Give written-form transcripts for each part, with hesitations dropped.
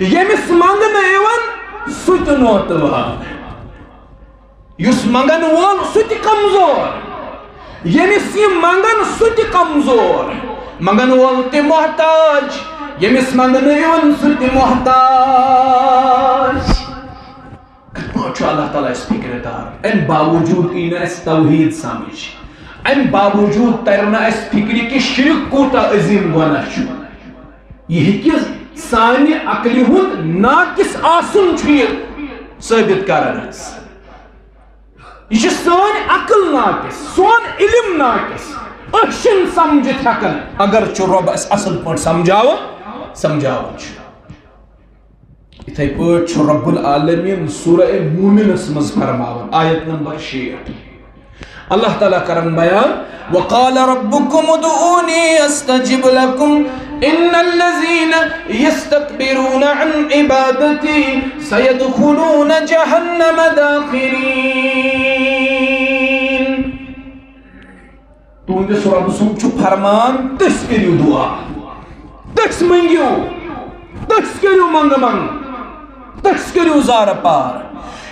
یمس منگن even سوت نوتوان یس منگن وول سوت کمزور یمس یہ منگن سوت کمزور منگن وول تی محتاج یمس منگن ایون سوت محتاج کتنا اللہ تعالیٰ اس فکر دار ان باوجود این اس توحید سمجھ ان باوجود ترنا اس فکری کہ شرک کوتا عظیم گناہ چھو یہ کس سانی عقلی ہند ناقص آسن چھو ثابت کرنا یہ سانی عقل ناقص سون علم ناقص اچھن سمجھت ہکن اگر چو رب اس اصل پوٹ سمجھاو چھو اتھائی پوٹ چھو رب العالمین سورہ مومن اسمز فرماون آیت نمبر 6 اللہ تعالیٰ کرن بیان وقال ربكم ادعوني استجب لكم ان الذين يستكبرون عن عبادتي سيدخلون جهنم داخرين تو دس رب سن چھ فرمان تس کریو دعا تس منگیو تس کریو منگ تس کریو زار پار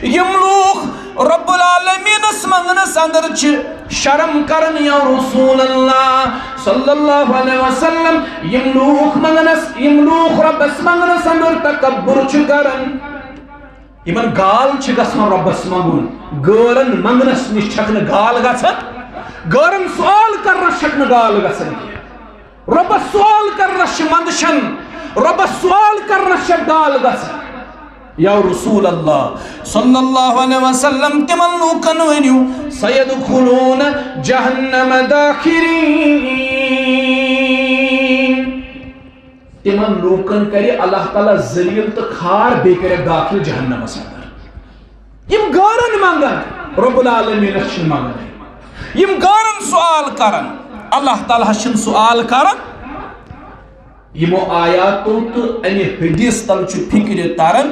یم لوگ رب العالمین اس منگنس اندر چھ شرم کرن یا رسول اللہ صلی اللہ علیہ وسلم یم لوگ منگنس یم لوگ رب اس منگنس اندر تکبر چھ کرن یمن گال چھ گسن رب اس منگن گالن منگنس نش چھکن گال گسن گارن سوال کرنا شکن گال گسن رب سوال کرنا مندشن رب سوال کرنا شک گال گسن یا رسول اللہ صلی اللہ علیہ وسلم تمن لوکن ونیو سیدخلون جہنم داخرین تمن لوکن کرے اللہ تعالیٰ ذلیل تو کھار بے کرے داخل جہنم سندر یم گارن مانگن رب العالمین اچھن مانگن یم گارن سوال کرن اللہ تعالیٰ چھن سوال کرن یمو آیاتو تو انی حدیث تل چھ فکر تارن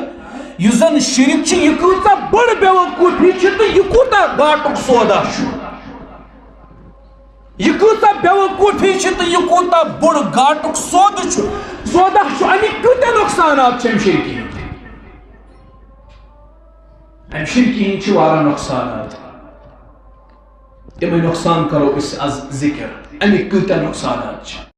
یزن شرک چھ یہ کوتا بڑ بیوقوفی چھ تو یہ کوتا گاٹک سودا چھ یہ کوتا بیوقوفی چھ تو یہ کوتا بڑ گاٹک سودا چھ امی کوتا نقصانات چھ ام شرکی ام شرکی چھ وارا نقصانات تمہیں نقصان کرو اس از ذکر امی کوتا نقصانات چھ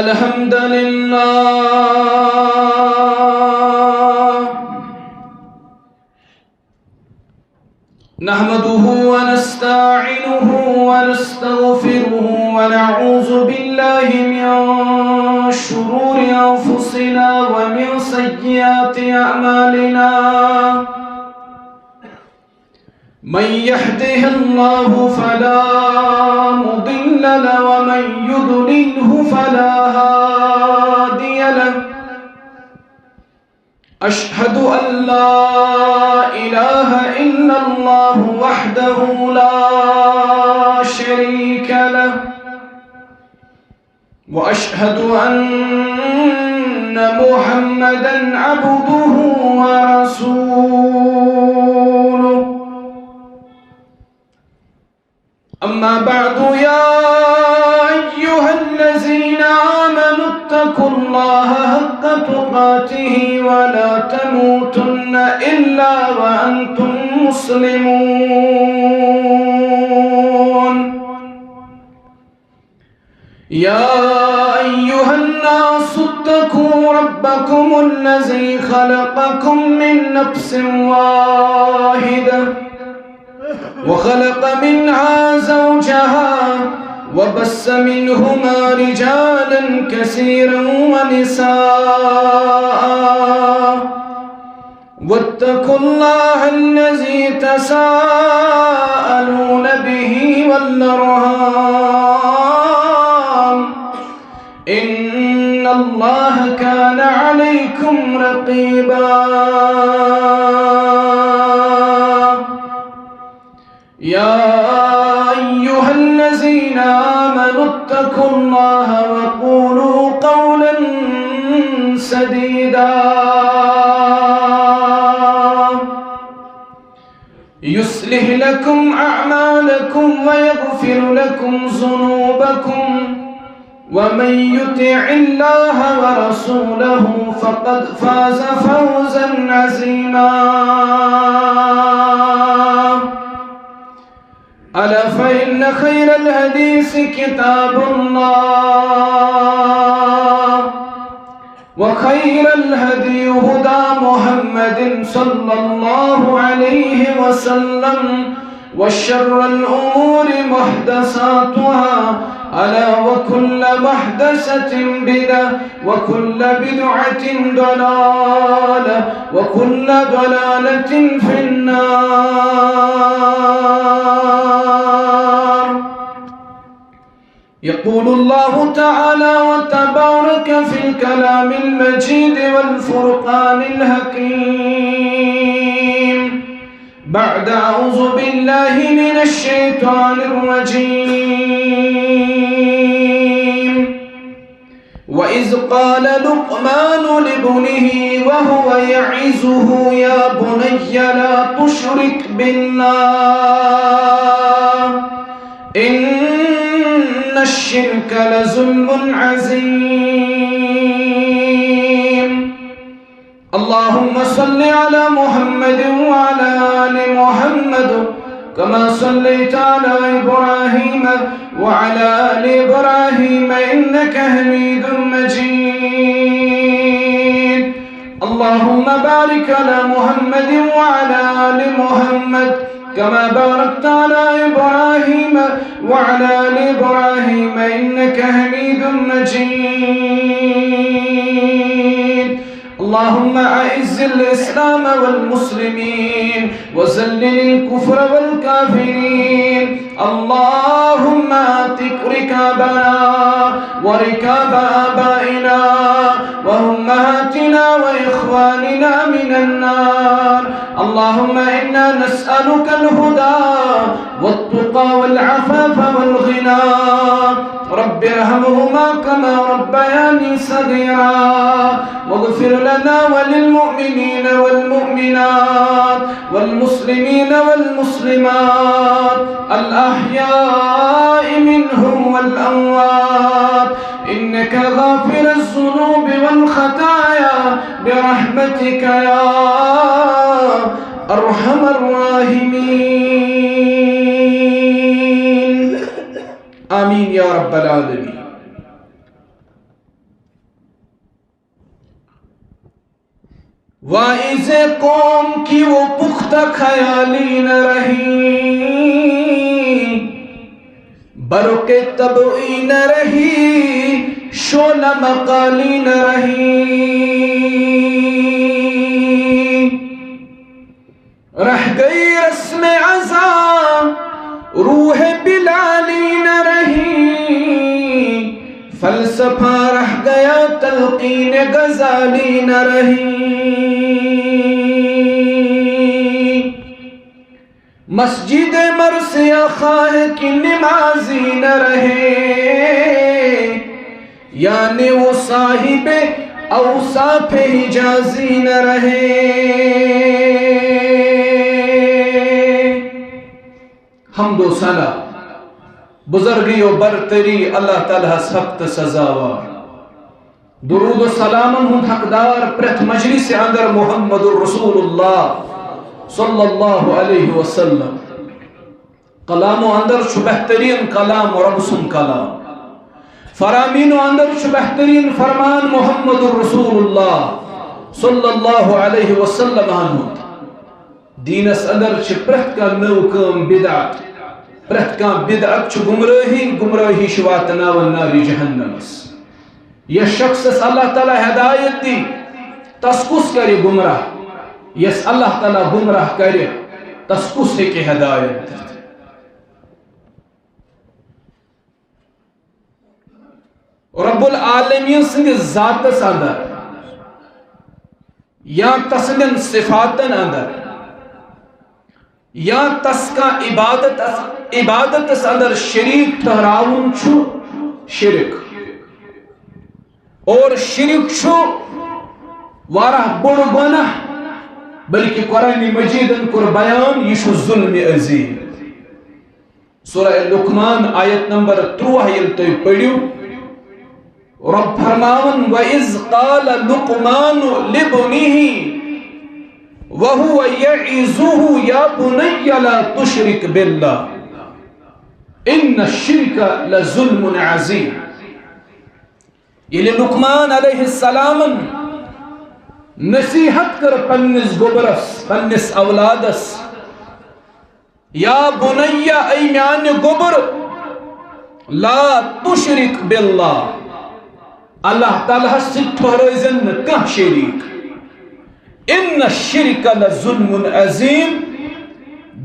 الحمد لله نحمده ونستعينه ونستغفره ونعوذ بالله من شرور أنفسنا ومن سيئات أعمالنا من يهده الله فلا مضل له ومن يضلله فلا هادي له أشهد أن لا إله إلا الله وحده لا شريك له وأشهد أن محمدا عبده ورسوله أما بعد يا أيها الذين آمنوا اتقوا الله حق تقاته ولا تموتن إلا وأنتم مسلمون يا أيها الناس اتقوا ربكم الذي خلقكم من نفس واحدة وخلق منها زوجها وبث منهما رجالا كثيرا ونساء واتقوا الله الذي تساءلون به والأرحام إن الله كان عليكم رقيبا يا أيها الذين آمنوا اتقوا الله وقولوا قولا سديدا يصلح لكم أعمالكم ويغفر لكم ذنوبكم ومن يطع الله ورسوله فقد فاز فوزا عظيما ألا فإن خير الحديث كتاب الله وخير الهدي هدى محمد صلى الله عليه وسلم وشر الأمور محدثاتها ألا وكل محدثة بدعة وكل بدعة ضلالة وكل ضلالة في النار. يقول الله تعالى وتبارك في الكلام المجيد والفرقان الحكيم بعد أعوذ بالله من الشيطان الرجيم وإذ قال لقمان لابنه وهو يعظه يا بني لا تشرك بالله إن الشرك لظلم عظيم. اللهم صل على محمد وعلى آل محمد كما صليت على إبراهيم وعلى آل إبراهيم إنك حميد مجيد. اللهم بارك على محمد وعلى آل محمد كما باركت على إبراهيم وعلى آل إبراهيم إنك حميد مجيد. اللهم أعز الإسلام والمسلمين وذلل الكفر والكافرين. اللهم أعتق ركابنا وركاب آبائنا وأمهاتنا وإخواننا من النار. اللهم إنا نسألك الهدى والتقى والعفاف والغنى. رب ارحمهما كما ربياني صغيرا واغفر لنا وللمؤمنين والمؤمنات والمسلمين والمسلمات الأحياء منهم والأموات إنك غافر الذنوب والخطايا برحمتك يا أرحم الراحمين. آمین یا رب العالمین. واعظ قوم کی وہ پختہ خیالی نہ رہی برق طبعی نہ رہی شعلہ مقالی نہ رہی رہ گئی رسم عزا روح بلالی نہ رہی فلسفہ رہ گیا تلقین غزالی نہ رہی مسجد مرثیہ خواہ کی نمازی نہ رہے یعنی وہ صاحب اوصاف حجازی نہ رہے حمد و ثنا بزرگی و برتری اللہ تعالیٰ سخت سزاوار درود و سلام ہم حقدار پرت مجلس اندر محمد الرسول اللہ صلی اللہ علیہ وسلم کلام و اندر چھ بہترین کلام رب سن کلام فرامین و اندر چھ بہترین فرمان محمد الرسول اللہ صلی اللہ علیہ وسلم آنود دین اس اندر چھ پرت کا نو کام بدعت پرت کا بدعت چھ گمراہی شواتنا و ناری جہنم یہ شخص اس اللہ تعالی ہدایت دی تسکس کری گمراہ یس اللہ تعالی گمراہ کری تسکس ہے کہ ہدایت دی رب العالمین سنگ ذات اندر یا تسلن صفاتن اندر یا تس کا عبادت اندر شریک ٹھہراون چھو شرک اور شرک چھو وارہ بڑ گناہ بلکہ قرآن مجیدن کور بیان یہ ظلم عظیم. سورہ لقمان آیت نمبر 3 یل تُہۍ پٔرِو رب فرماون وَإِذْ قَالَ لُقْمَانُ لِابْنِهِ وَهُوَ يَعِظُهُ يَا بُنَيَّ لَا تُشْرِكْ بِاللَّهِ إِنَّ الشِّرْكَ لَظُلْمٌ عَظِيمٌ. ییٚلہِ لقمان علیہ السلام نصیحت کر پننس گوبرس پننس اولادس یا بنیہ ای میان گوبر لا تشرک باللہ اللہ تعالیٰ سے ٹھہرائزن کہاں شریک ان الشرک لظلم عظیم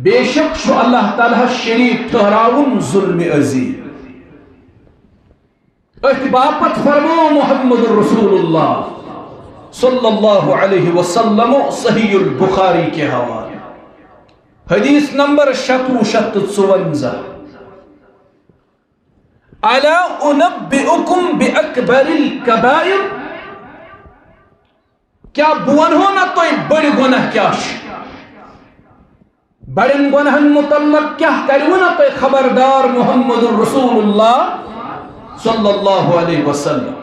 بے شک شو اللہ تعالیٰ شریک ٹھہراون ظلم عظیم. اتباپت فرمو محمد رسول اللہ صلی اللہ علیہ وسلم صحیح البخاری کے حوالے حدیث نمبر 654 الا انبئکم باکبر الکبائر کیا بونہو نا تو بڑی گناہ کیا بڑن گناہن متعلق کیا کرو نا تو خبردار محمد رسول اللہ صلی اللہ علیہ وسلم.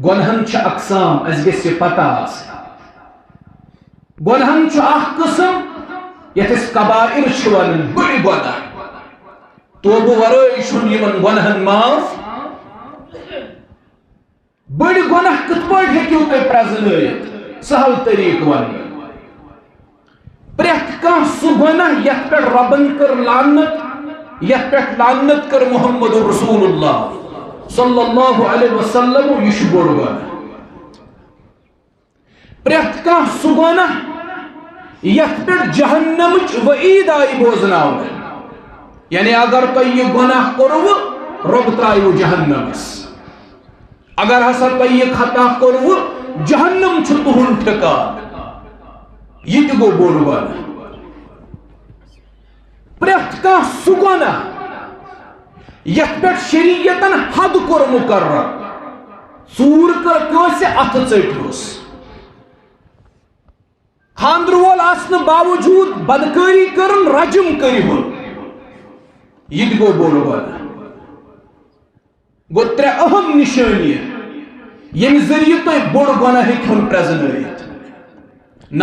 گنہن چھ اقسام اس گژھِ پتہ آسٕنۍ. گنہن چھ اکھ قسم یتھ أسۍ کبائر چھ ونان بٔڑۍ گناہ توبہ ورٲے چھُنہٕ یمن گنہن معاف. بٔڑۍ گناہ کِتھ پٲٹھۍ ہیٚکِو تُہۍ پرٛزنٲیِتھ سہل طریقہٕ ونہٕ پرٛٮ۪تھ کانٛہہ سُہ گناہ یتھ پٮ۪ٹھ ربن کٔر لعنت یتھ پٮ۪ٹھ لعنت کٔر محمد رسول اللہ صلی اللہ علیہ وسلم یہ بوڑ گناہ. پرٛٮ۪تھ کانٛہہ سُہ گناہ یتھ پٮ۪ٹھ جہنمٕچ وعید آیہِ بوزناونہٕ یعنی اگر تۄہہِ یہِ گناہ کوٚروٕ رۄب ترٛایِوٕ جہنمس اگر ہسا تۄہہِ یہِ خطا کوٚروٕ جہنم چھُ تُہُنٛد ٹھِکان یہِ تہِ گوٚو بوڑ گناہ. پرٛٮ۪تھ کانٛہہ سُہ گناہ یتھ پٮ۪ٹھ شریعتن حد کوٚر مقرر ژوٗر کٔر کٲنٛسہِ اَتھٕ ژٔٹۍہوس خاندر وول آسنہٕ باوجوٗد بدکٲری کٔرٕن رجم کٔرۍہُن یہِ تہِ گوٚو بوڑ گناہ. گوٚو 3 اہم نشٲنی ییٚمہِ ذٔریعہٕ تُہۍ بوڑ گناہ ہیٚکہون پرٛزنٲیِتھ.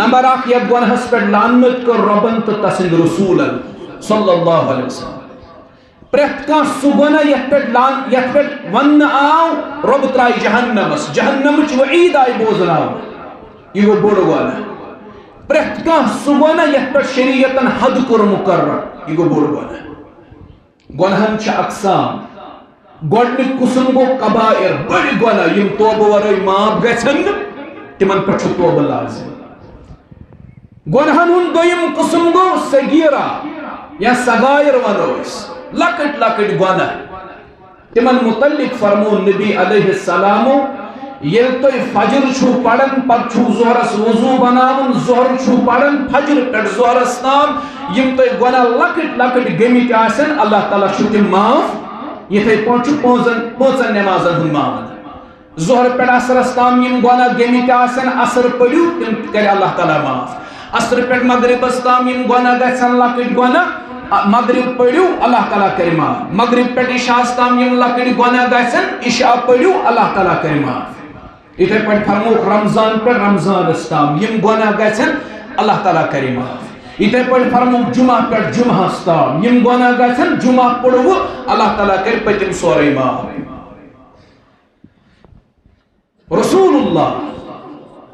نمبر 1 یتھ گناہس پٮ۪ٹھ لعنت کٔر رۄبن تہٕ تسٕنٛدۍ رسوٗلن صلی اللہ علیہ وسلم. پرٛٮ۪تھ کانٛہہ سُہ گناہ یتھ پٮ۪ٹھ وننہٕ آو رۄب ترٛایہِ جہنمس جہنمٕچ وعید آیہِ بوزناونہٕ یہِ گوٚو بوڑ گناہ. پرٛٮ۪تھ کانٛہہ سُہ گناہ یتھ پٮ۪ٹھ شریعتن حد کوٚر مقرر یہِ گوٚو بوڑ گناہ. گنہن چھ اقسام. گۄڈنیُک قسم گوٚو کبائر بٔڑۍ گناہ یِم توبہٕ ورٲے معاف گژھن نہٕ تِمن پٮ۪ٹھ چھُ توبہٕ لازم. گنہن ہُنٛد دوٚیِم قسم گوٚو صغیرہ یا صغائر ونو أسۍ لۄکٕٹۍ لۄکٕٹۍ گناہ. تِمن متعلق فرمو نبی علیہ السلام ییٚلہِ تُہۍ فجر چھُو پران پتہٕ چھُو ظہرس وضوٗ بناوُن ظہر چھُو پران فجر پٮ۪ٹھ ظہرس تام یِم تۄہہِ گناہ لۄکٕٹۍ لۄکٕٹۍ گٔمٕتۍ آسن اللہ تعالیٰ چھُ تِم معاف. یِتھے پٲٹھۍ چھُ پانٛژن نٮ۪مازن ہُنٛد معاملہٕ. ظہر پٮ۪ٹھ عصرس تام یِم گناہ گٔمٕتۍ آسن عصر پٔرِو تِم کرِ اللہ تعالیٰ معاف. عصر پٮ۪ٹھ مغربس تام یِم گناہ گژھن لۄکٕٹۍ گناہ مغرب پٔرِو اللہ تعالیٰ کرِ معاف. مغرب پٮ۪ٹھ عشاہس تام یِم لۄکٕٹۍ گناہ گژھن عشاء پٔرِو اللہ تعالیٰ کرِ معاف. یِتھے پٲٹھۍ فرموکھ رمضان پٮ۪ٹھ رمضانس تام یِم گناہ گژھن اللہ تعالیٰ کرِ معاف. یِتھے پٲٹھۍ فرموکھ جمعہ پٮ۪ٹھ جمعہس تام یِم گناہ گژھن جمعہ پوٚروٕ اللہ تعالیٰ کرِ پٔتِم سورُے معاف. رسول اللہ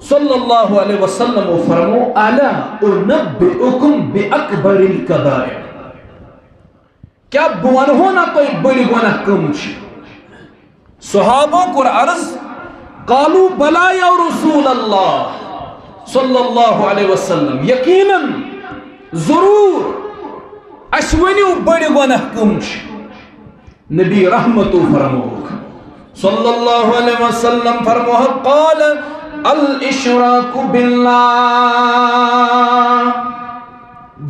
صلی اللہ علیہ وسلم فرمو الا انبئکم باکبر الکبائر کیا بہٕ ونہو نا تۄہہِ بٔڑۍ گناہ کٕم چھِ. صحابو کوٚر عرض قالوا بلا یا رسول اللہ صلی اللہ علیہ وسلم یقیناً ضرور اَسہِ ؤنِو بٔڑۍ گناہ کٕم چھِ. نبی رحمتو فرموکھ صلی اللہ علیہ وسلم فرموکھ قال الاشراک باللہ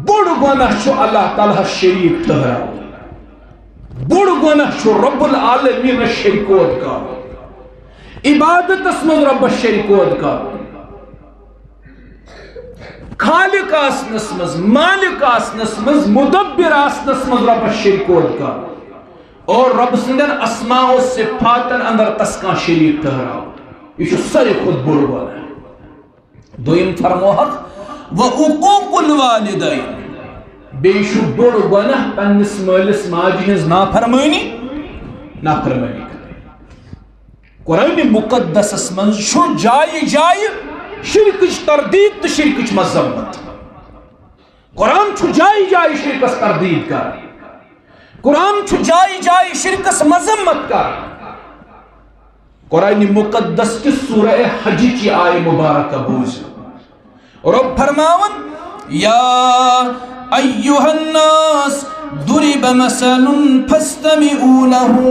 بوڑ گناہ چھُ اللہ تعالیٰ شریک ٹھہراوُن. بوڑ گناہ چھُ رب العالمین شریکوت کرُن عبادتس منٛز رۄبس شریکوت کرُن. خالق آسنس مز مالک آسنس مز مدبر آسنس مز رب شریکود کا اور رب سندن اسماء و صفاتن اندر تسکان شریک ٹھہراؤ یہ ساری خود بڑ والا دویم فرمو حق وعقوق الوالدین بیشو بڑ گناہ پنس مالس ماجہ ہنز نافرمانی کرے قرآن مقدس من شو جائے جائے شرکش تردید تو شرکش مذمت قرآن چھو جائے جائے شرکس تردید کر قرآن چھو جائے جائے شرکس مذمت کر قرآن مقدس کی سورہ حج کی آئے مبارکہ بوز رب فرماون یا ایوہ الناس ضرب مثل فاستمعوا له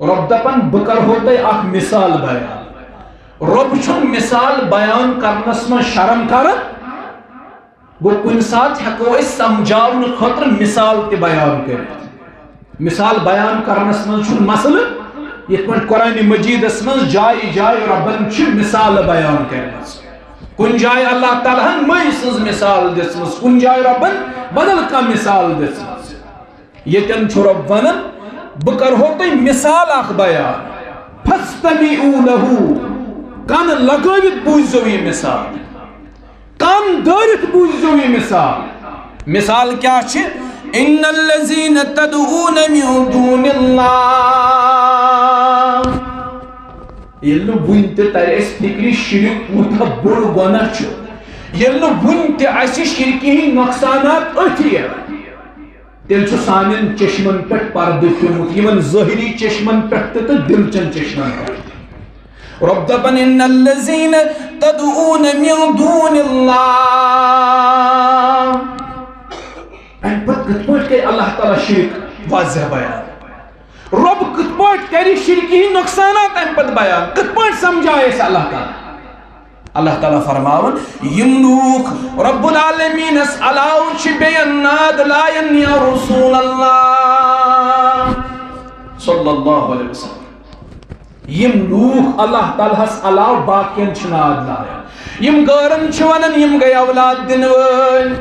رب دپن بکر ہوتے اخ مثال بیان رب چھن مثال بیان کرنس میں شرم کرن گو کن ساتھ ہکو اس سمجھاؤن خطر مثال تے بیان کرت مثال بیان کرنس میں چھن مسئلہ یہ قرآن مجید اس میں جائے جائے ربن چھن مثال بیان کرنس کن جائے اللہ تعالیٰ میں سز مثال دسمس کن جائے ربن بدل کا مثال دسمس یہ تن چھو رب ونن بکر ہوتے مثال اخ بیان فاستمعوا له کان لگویت بوزو یہ مثال کان دارت بوزو یہ مثال کیا چھے ان الذین تدعون من دون اللہ یلو بنتے تر اس فکری شرک کوتا بڑ گناہ چھو یلو بنتے ایسی شرکی ہی نقصانات اٹھی ہے دل چھو سانین چشمن پٹ پردہ پیومت یمن ظاہری چشمن پٹ تو دل چن چشمن پٹ رب دپن ان الذین تدعون من دون اللہ این پت کت پوٹ کے اللہ تعالی شرک واضح بیان رب کت پوٹ کری شرکی ہی نقصانات این پت بیان کت پوٹ سمجھائے اس اللہ تعالیٰ فرماون یملوک رب العالمین اس علاو چھ بیناد لائن یا رسول اللہ صلی اللہ علیہ وسلم یملوک اللہ تعالیٰ اس علاو باقین چھناد لائن یم گارن چھوانن یم گئی اولاد دنوان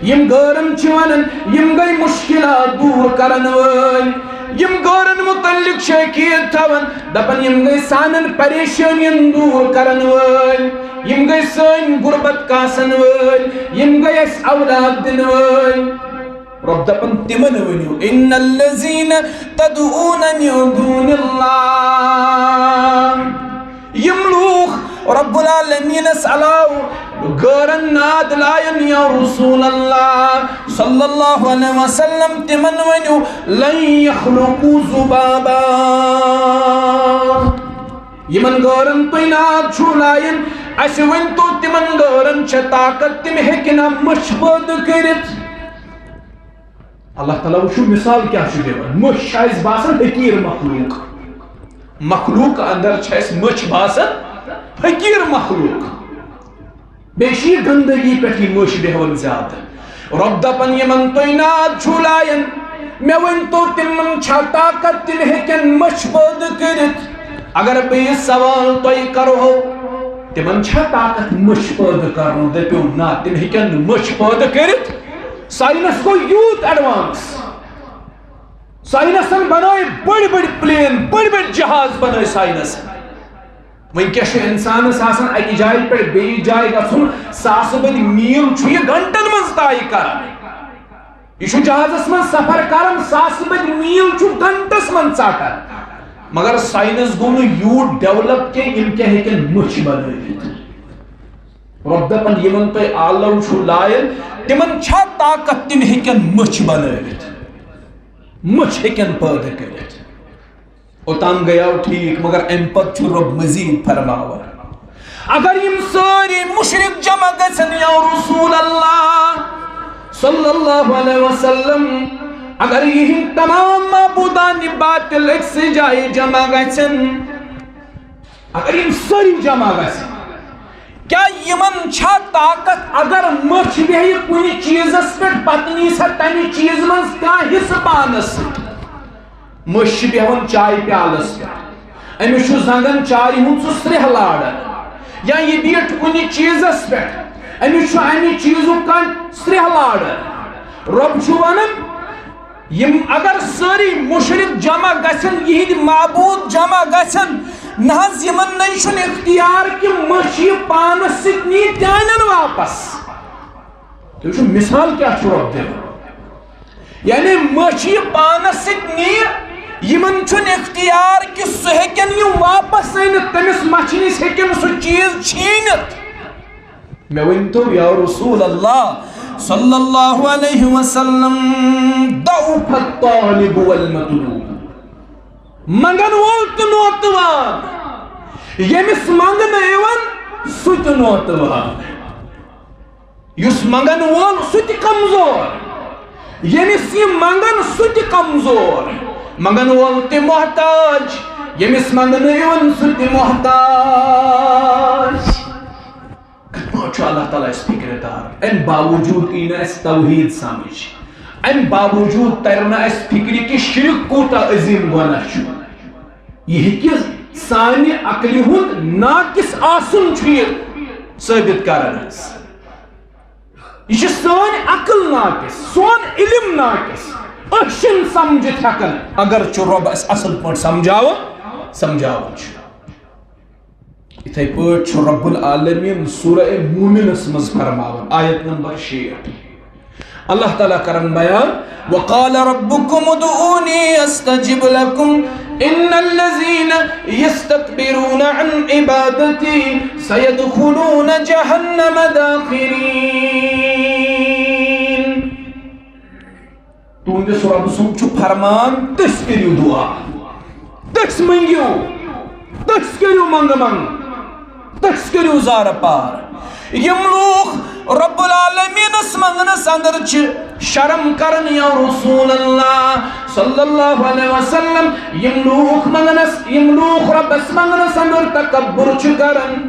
یم گارن چھوانن یم گئی مشکلات دور کرنوان یم گورن متعلق شکیت تھون دپن یم گئی سانن پریشانین دور کرن ول یم گئی سن غربت کاسن ول یم گئی اس اولاد دن ول رب دپن تمن ونیو ان الذین تدعون من دون اللہ یم لوگ رب العالمین اس علاو گرن ناد لائن یا رسول اللہ صلی اللہ علیہ وسلم تمن ونیو لن یخلقو زبابا یمن گرن تو ناد چھو لائن اس ون تو تمن گرن چھ طاقت تم ہکنا مشبود کرت اللہ تعالیٰ وشو مثال کیا چھو دیوان مش شایز باسن حقیر مخلوق اندر چھائس مچ باسن حقیر مخلوق بیشی گندگی پیٹھی مش بیہون زیادہ رب دپن یمن توینات چھولائن میں ون تو تمن چھا طاقت تم ہکن مش بود کرت اگر بیس سوال توی کرو تمن چھا طاقت مش بود کرو دپیو نا تم ہکن مش بود کرت سائنس کو یوت ایڈوانس سائنسن بنائے بڑی بڑی پلین بڑی بڑی جہاز بنائے سائنس وہیں کیا شو انسان ساسن اکی جائے پر بی جائے گا سن ساسو بدی میل چھو یہ گھنٹن مزدائی کرن یہ شو جہاز اس من سفر کرن ساسو بدی میل چھو گھنٹس من ساکر مگر سائنس گونو یوت ڈیولپ کے ان کے ہے کہ مچ بنائے رب دپن یمن تو آلو چھو لائن تمن چھا طاقت تم ہکن مچ بنائے مچ ہکن پیدا کرت اوتان گیا ٹھیک مگر امپت چھو رب مزید فرماوا اگر یم ساری مشرک جمع گسن یا رسول اللہ صلی اللہ علیہ وسلم اگر یہ تمام معبودان باطل ایک سے جائے جمع گسن اگر یم ساری جمع گسن کیا یمن چھا طاقت اگر مچ بھی کنی چیزس پر پتنی سے تنی چیز منز کا حص پانس مچ بھی ہون چائے پیالس پر امی شو زنگن چائے ہون سو سرح لاڑن یا یہ بیٹھ کنی چیزس پہ امیش امی چیزو کان سرح لاڑ رب چھو ونن یم اگر ساری مشرک جمع گژھن یہد معبود جمع گژھن نہز یمن نشن اختیار کہ مشی پانس ست نی تانن واپس تو یہ مثال کیا چھو رب دے یعنی مشی پانس ست نی یمن چھن اختیار کہ سہ ہیکن یہ واپس اینت تمس مچھنس ہیکن سہ چیز چھینت میں ونتو یا رسول اللہ صلی اللہ علیہ وسلم ضعف الطالب والمطلوب منگن وول تو نوتوان یمس منگن ایون سوت نوتوان یس منگن وول سوت کمزور یمس یہ منگن سوت کمزور منگن وول تی محتاج یمس منگن ایون سوت محتاج اللہ تعالیٰ اس فکر دار ان باوجود این اس توحید سمجھ ان باوجود ترنا اس فکری کہ شرک کوتا عظیم گناہ چھو یہ کہ سانی عقلی ہند ناقص آسن چھو ثابت کرن یہ سانی عقل ناقص سون علم ناقص اشن سمجھت ہکن اگر چو رب اس اصل پر سمجھاو چھو اتھے پوچھ رب العالمین سورہ مومن اسمز فرماون آیت نمبر 6 اللہ تعالیٰ کرن بیان وَقَالَ رَبُّكُمُ ادْعُونِي أَسْتَجِبْ لَكُمْ إِنَّ الَّذِينَ يَسْتَكْبِرُونَ عَنْ عِبَادَتِي سَيَدْخُلُونَ جَهَنَّمَ دَاخِرِينَ تو اندے سورہ بسوم چھو فرمان تس کریو دعا تس منگیو تس کریو منگ تس کریو زار پار یم لوگ رب العالمین اس منگنس اندر شرم کرن یا رسول اللہ صلی اللہ علیہ وسلم یم لوگ منگنس یم لوگ رب اس منگنس اندر تکبر کرن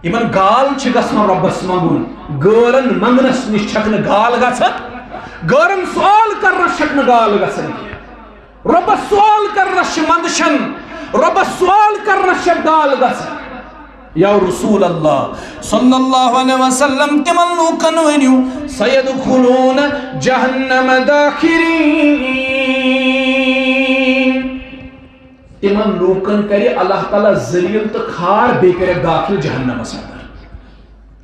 یمن گال گسن رب اس منگن گالن منگنس نش چھکن گال گسن گارن سوال کرنس چھکن گال گسن رب سوال کرنس مندشن رب سوال کرنس گال گسن یا رسول اللہ صلی اللہ علیہ وسلم تمن لوکن ونیو سیدخلون جہنم داخرین تمن لوکن کرے اللہ تعالیٰ ذلیل تو کھار بے کرے داخل جہنم اندر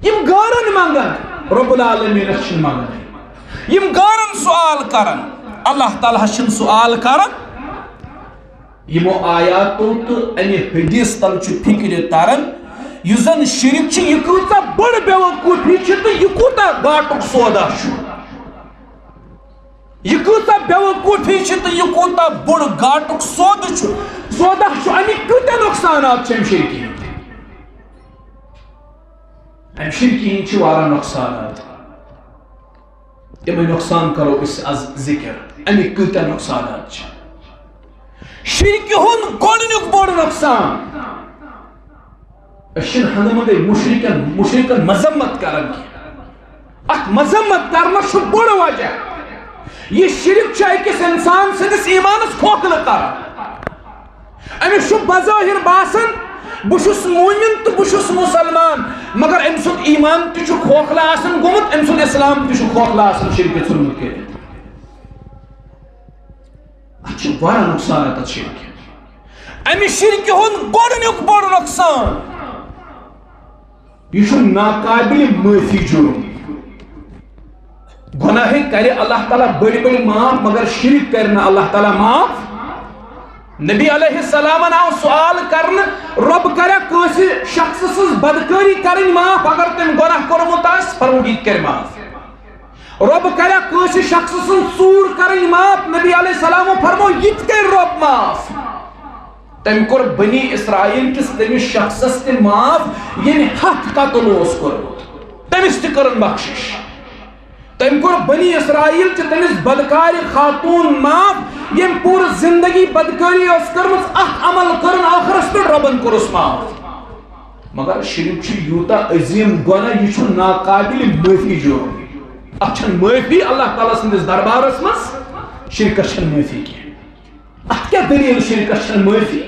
یم گارن مانگن رب العالمین اچھن مانگن یم گارن سوال کرن اللہ تعالیٰ اچھن سوال کرن یمو آیاتو تو انی حدیث تل چھ فکر تارن یزن شرک چھ یہ کوتا بڑ بیوقوفی چھ تو یہ کوتا گاٹک سودا چھو یہ کوتا بیوقوفی چھ تو یہ کوتا بڑ گاٹک سودا چھو امی کوتا نقصانات چھ شرکی ام شرکی چھ وارا نقصانات امی نقصان کرو اس از ذکر امی کوتا نقصانات چھ شرک ہن گوڑنک بڑ نقصان اشن ہنمدے مشرکن مذمت کرن کی اک مذمت کرنا چھو بڑ وجہ یہ شرک چاہے کس انسان سندس ایمانس کھوکھل کرن امی چھو بظاہر باسن بشس مومن تو بشس مسلمان مگر ام سن ایمان تی چھو کھوکھل آسن گمت ام سن اسلام تی چھو کھوکھل آسن شرک ظلمت کے اچھا بڑا نقصان ہے شرک امی شرک ہن گوڑنک بڑ نقصان یہ ناقابل معافی جرم گناہ کرے اللہ تعالیٰ بڑی بڑی معاف مگر شرک کرنا اللہ تعالیٰ معاف نبی علیہ السلام آو سوال کرنا رب کرے کوئی شخص سز بدکاری کرن معاف اگر تم گناہ کرمت آس فرمودید کر معاف رب کرے کوئی شخص سز سور کرن معاف نبی علیہ السلام فرمو یت کر رب معاف تم کر بنی اسرائیل کس تمس شخصس تی معاف یعنی ہتھ قتل اس کر تمس تی کرن بخشش تم کر بنی اسرائیل چھ تمس بدکاری خاتون معاف یم پور زندگی بدکاری اس کرمس اخ عمل کرن آخرس پر ربن کرس معاف مگر شرک چھ یوتا عظیم گناہ یہ چھ ناقابل معافی جرم اچھن معافی اللہ تعالیٰ سندس دربارس مس شرک اچھن معافی کی ات کیا دلیل شرک اچھن معافی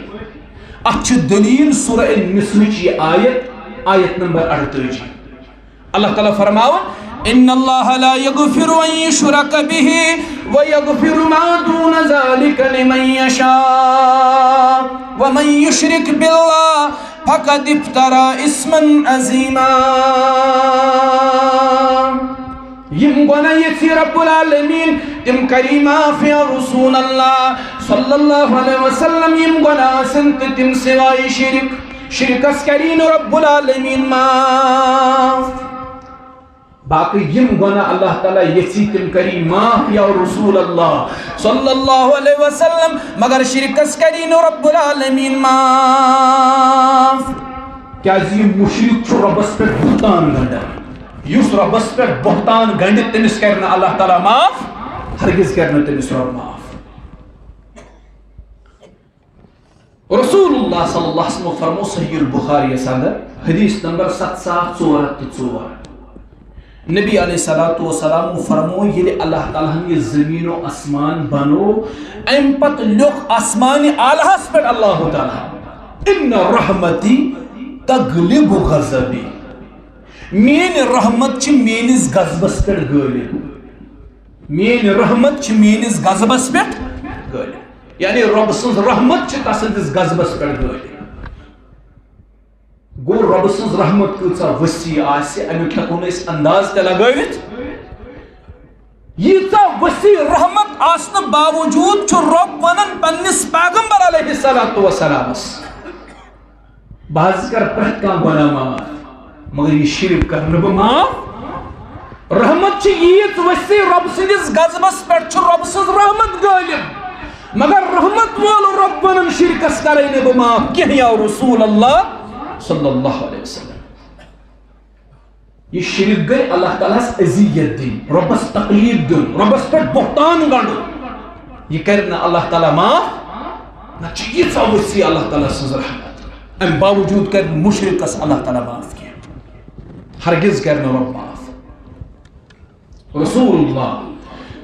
ات چھ دلیل سورہ النساء چھ یہ آیت آیت نمبر 38 اللہ تعالیٰ فرماؤن ان اللہ لا یغفر ان یشرک به ویغفر ما دون ذلک لمن یشاء ومن یشرک باللہ فقد افترى اسما عظیما یم گونا یسی رب العالمین تم کری معاف یا رسول اللہ صلی اللہ علیہ وسلم یم گونا سنت تم سوائی شرکس کرین رب العالمین معاف باقی یم گونا اللہ تعالیٰ یسی تم کری معاف یا رسول اللہ صلی اللہ علیہ وسلم مگر شرکس کرین رب العالمین معاف کیا یہ مشرک چھو ربس پر بہتان گنڈا یس ربس پر بہتان گنڈ تمس کرنا اللہ تعالیٰ معاف ہرگز کرنا تمس رب معاف رسول اللہ صلی اللہ علیہ وسلم فرمو صحیح البخاری اندر حدیث نمبر 7,404 نبی علیہ السلام فرمو یہ اللہ تعالیٰ یہ زمین و اسمان بنو ام پت لوک آسمان آلہس پر اللہ تعالیٰ ان رحمتی تغلب غضبی مین رحمت چھ مینس غضبس پر غالب مین رحمت چھ مینس غضبس پر غالب یعنی رب سنز رحمت چھ تسندس غضبس پر غالب گو رب سنز رحمت کیسا وسیع آسے امیک ہیکون اس انداز تے لگاوت ییتا وسیع رحمت آسن باوجود چھ رب ونن پنس پیغمبر علیہ السلام بعض کر پرت کان گناہ معاف مگر یہ شرک کرنا معاف رحمت چھ ییت وسیع رب سندس غضبس پر چھ رب سنز رحمت غالب مگر رحمت وول رب ونن شرکس کرنے معاف کہ یا رسول اللہ صلی اللہ علیہ وسلم یہ شرک گئی اللہ تعالیٰ عزیت دین ربس تقلیب دین ربس پر بہتان گانڈو یہ کرنا اللہ تعالیٰ معاف نہ چاہیے سا وسیع اللہ تعالیٰ سے رحمت ام باوجود کر مشرک اس اللہ تعالیٰ معاف کیا ہرگز کرنا رب معاف رسول اللہ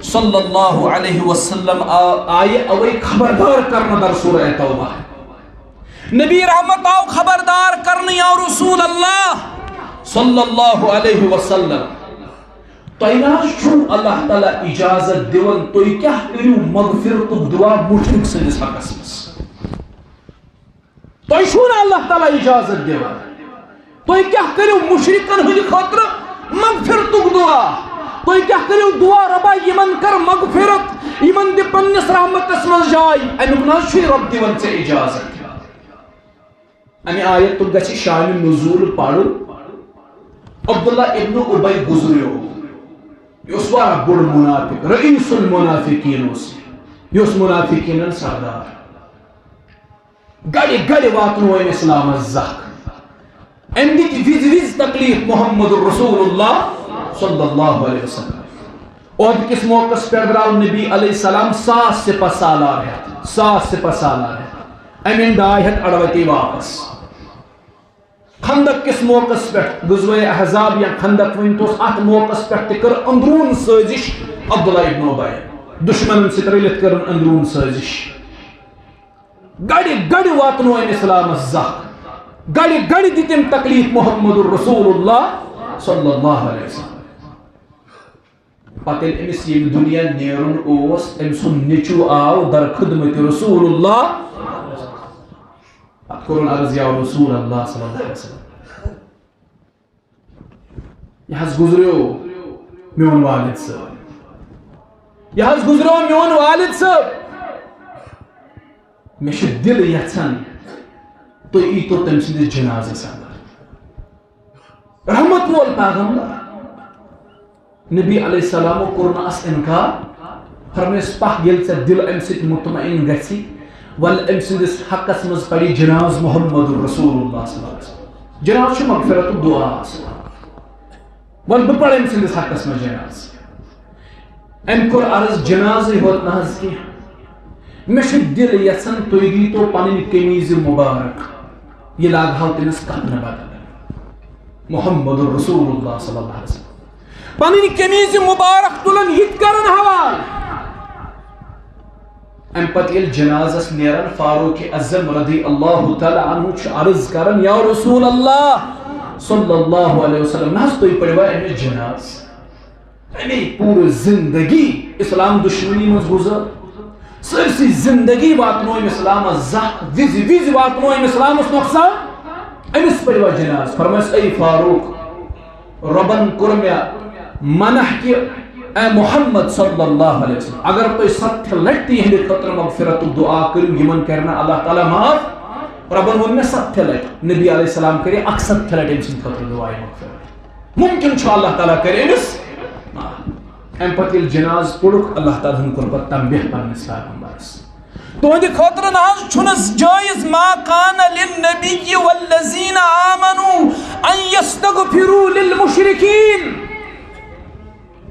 صلی اللہ علیہ وسلم آئے اوئی خبردار کرنا در سورہ توبہ نبی رحمت آو خبردار کرنے یا رسول اللہ صلی اللہ علیہ وسلم تیناش چھو اللہ تعالیٰ اجازت دیون تو کیا کریو مغفرت دعا مشرک سے جس حق اسمس تو چھونا اللہ تعالیٰ اجازت دیون تو کیا کریو مشرکن ہوئی خاطر مغفرت دعا تو کیا کریو دعا ربا یمن کر مغفرت یمن دی پنس رحمت اسمس جائی امکناش چھوئی رب دیون سے اجازت امی آیت تو گچی شان نزول پاڑو عبداللہ ابن عبی گزریو یوس وارا بڑ منافق رئیس المنافقین یوس منافقین سردار گڑی گڑی واتنو اسلام الزق ام دیتی ویز تکلیف محمد رسول اللہ صلی اللہ علیہ وسلم اور کس موقع پر دراو نبی علیہ السلام 7 سپہ سالار ہے امین دائیت اڑوتی واپس خندق کس موقع پر غزوہ احزاب یا خندق ونتوس ات موقع پر تکر اندرون سازش عبداللہ ابن عبی دشمن سترلت کرن اندرون سازش گڑی گڑی واتنو اسلام الزق گڑی گڑی دیتم تکلیف محمد رسول اللہ صلی اللہ علیہ وسلم پتل امس یہ دنیا نیرن اوس امسن نچو آو در خدمت رسول اللہ قرآن عرض یا رسول اللہ صلی اللہ علیہ وسلم یہ گزریو میون والد صاحب یہ گزریو میون والد صاحب میں دل یژھان تو ایتو تم سندس جنازس اندر رحمت وول پیغمبر نبی علیہ السلام کرنا اس انکار فرمیس پاک یل سے دل ام سۭتۍ مطمئن گژھِ ول ام سندس حقس مز پڑی جناز محمد رسول اللہ صلی اللہ علیہ وسلم جناز مغفرت دعا ول بہ پڑ ام سندس حقس مز جناز ام کور عرض جناز ہوت نہ کی مش دل یژھان تُہۍ دیتو پنن قمیض مبارک یہ لاگہو تمس کفن بدل محمد رسول اللہ صلی اللہ علیہ وسلم پنن قمیض مبارک تلن یت کرن حوال ام پت یل جنازس نیرن فاروق اعظم رضی اللہ تعالی عنہ عرض کرن یا رسول اللہ صلی اللہ علیہ وسلم ناس تو پڑھوا امی جناز امی پور زندگی اسلام دشمنی مز گزر سرسی زندگی واتنویم اسلام زخ ویزی واتنویم اسلام اس نقصان امیس پڑھوا جناز فرمائس ای فاروق ربن کرمیا منح کی اے محمد صلی اللہ علیہ وسلم اگر تو 7 لٹی ہندی خطر مغفرت دعا کرو یمن کرنا اللہ تعالی معاف ربن ون میں 7 لٹ نبی علیہ السلام کرے 61 لٹ امسن خطر دعا مغفرت ممکن چھو اللہ تعالی کرے امس ام پتیل جناز پڑک اللہ تعالی ہن قربت تنبیہ پنس پیغمبرس تو اندی خطر ناز چھنس جائز ما کان للنبی والذین آمنوا ان یستغفروا للمشرکین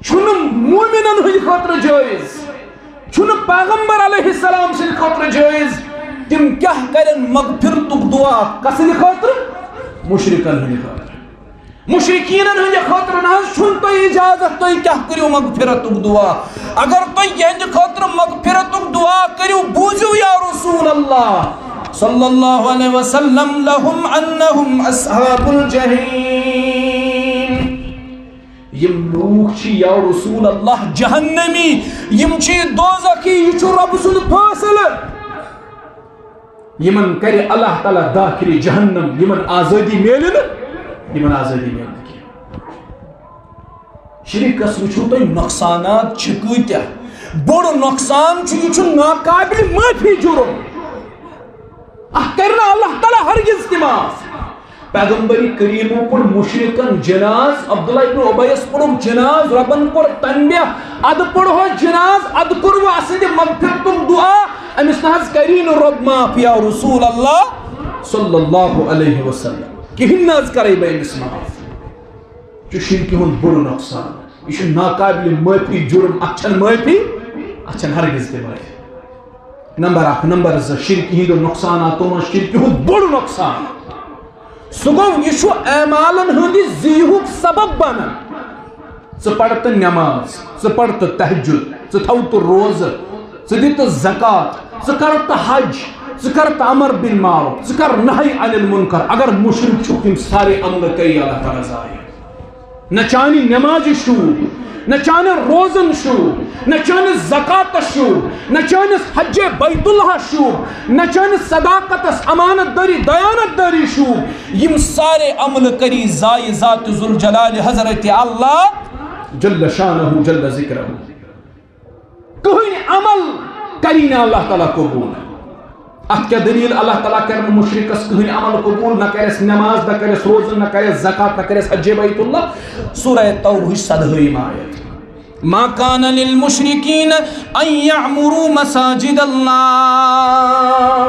چھن مومنن ہند خطر جائز چھن پیغمبر علیہ السلام سن خطر جائز تم کیا کرن مغفرتک دعا کسن خطر مشرکن ہند خطر مشرکین ہند خطر نہ چھن تو اجازت تو کیا کریو مغفرتک دعا اگر تو یہند خطر مغفرتک دعا کریو بوزو یا رسول اللہ صلی اللہ علیہ وسلم لهم انہم اصحاب الجحیم یم لوگ چھ یا رسول اللہ جہنمی یم چھ دوزخی یہ چھ رب سن فاصلہ یمن کرے اللہ تعالی داخل جہنم یمن آزادی میلن یمن آزادی میلن شرکس وچھو تو نقصانات چھکوتیا بڑ نقصان چھ یہ چھ ناقابل معافی جرم کرنا اللہ تعالی ہرگز تماس پیغمبری کریموں پر مشرکن جناز عبداللہ ابن عبیس پڑھو جناز ربن پر تنبیہ اد پڑھو جناز اد کرو اسد مغفرتک دعا امس ناز کرین رب معاف یا رسول اللہ صلی اللہ علیہ وسلم کہن ناز کرے بے امس معاف جو شرکی ہن بڑو نقصان یہ ناقابل معافی جرم اچھن معافی اچھن ہرگز دے معافی نمبر 1 نمبر 2 شرکی ہند نقصانات تو شرکی ہن بڑو نقصان سگو یہ اعمالن ہندی زیہک سبب بنان ث پڑت نماز ث پڑت تہجد ث تھوت روز ث دت زکات ث کرت حج ث کرت امر بالمعروف ث کر نہی عن المنکر اگر مشرک چھو تم سارے عمل کئی اللہ تعالی ضائع نہ چانی نماز شو نہ چانے روزن شو نہ چانے زکات شو نہ چانے حج بیت اللہ شو نہ چانے صداقت امانت داری دیانت داری شو یم سارے عمل کری ضائع ذات ذوالجلال حضرت اللہ جل شانہ جل ذکرہ کوئی عمل کری نہ اللہ تعالیٰ قبول ات کیا دلیل اللہ تعالیٰ کرن مشرکس کوئی عمل قبول نہ کرس نماز نہ کرس روزہ نہ کرس زکات نہ کرس حج بیت اللہ سورہ توبہ 100 آیت ما کان للمشرکین ان یعمروا مساجد اللہ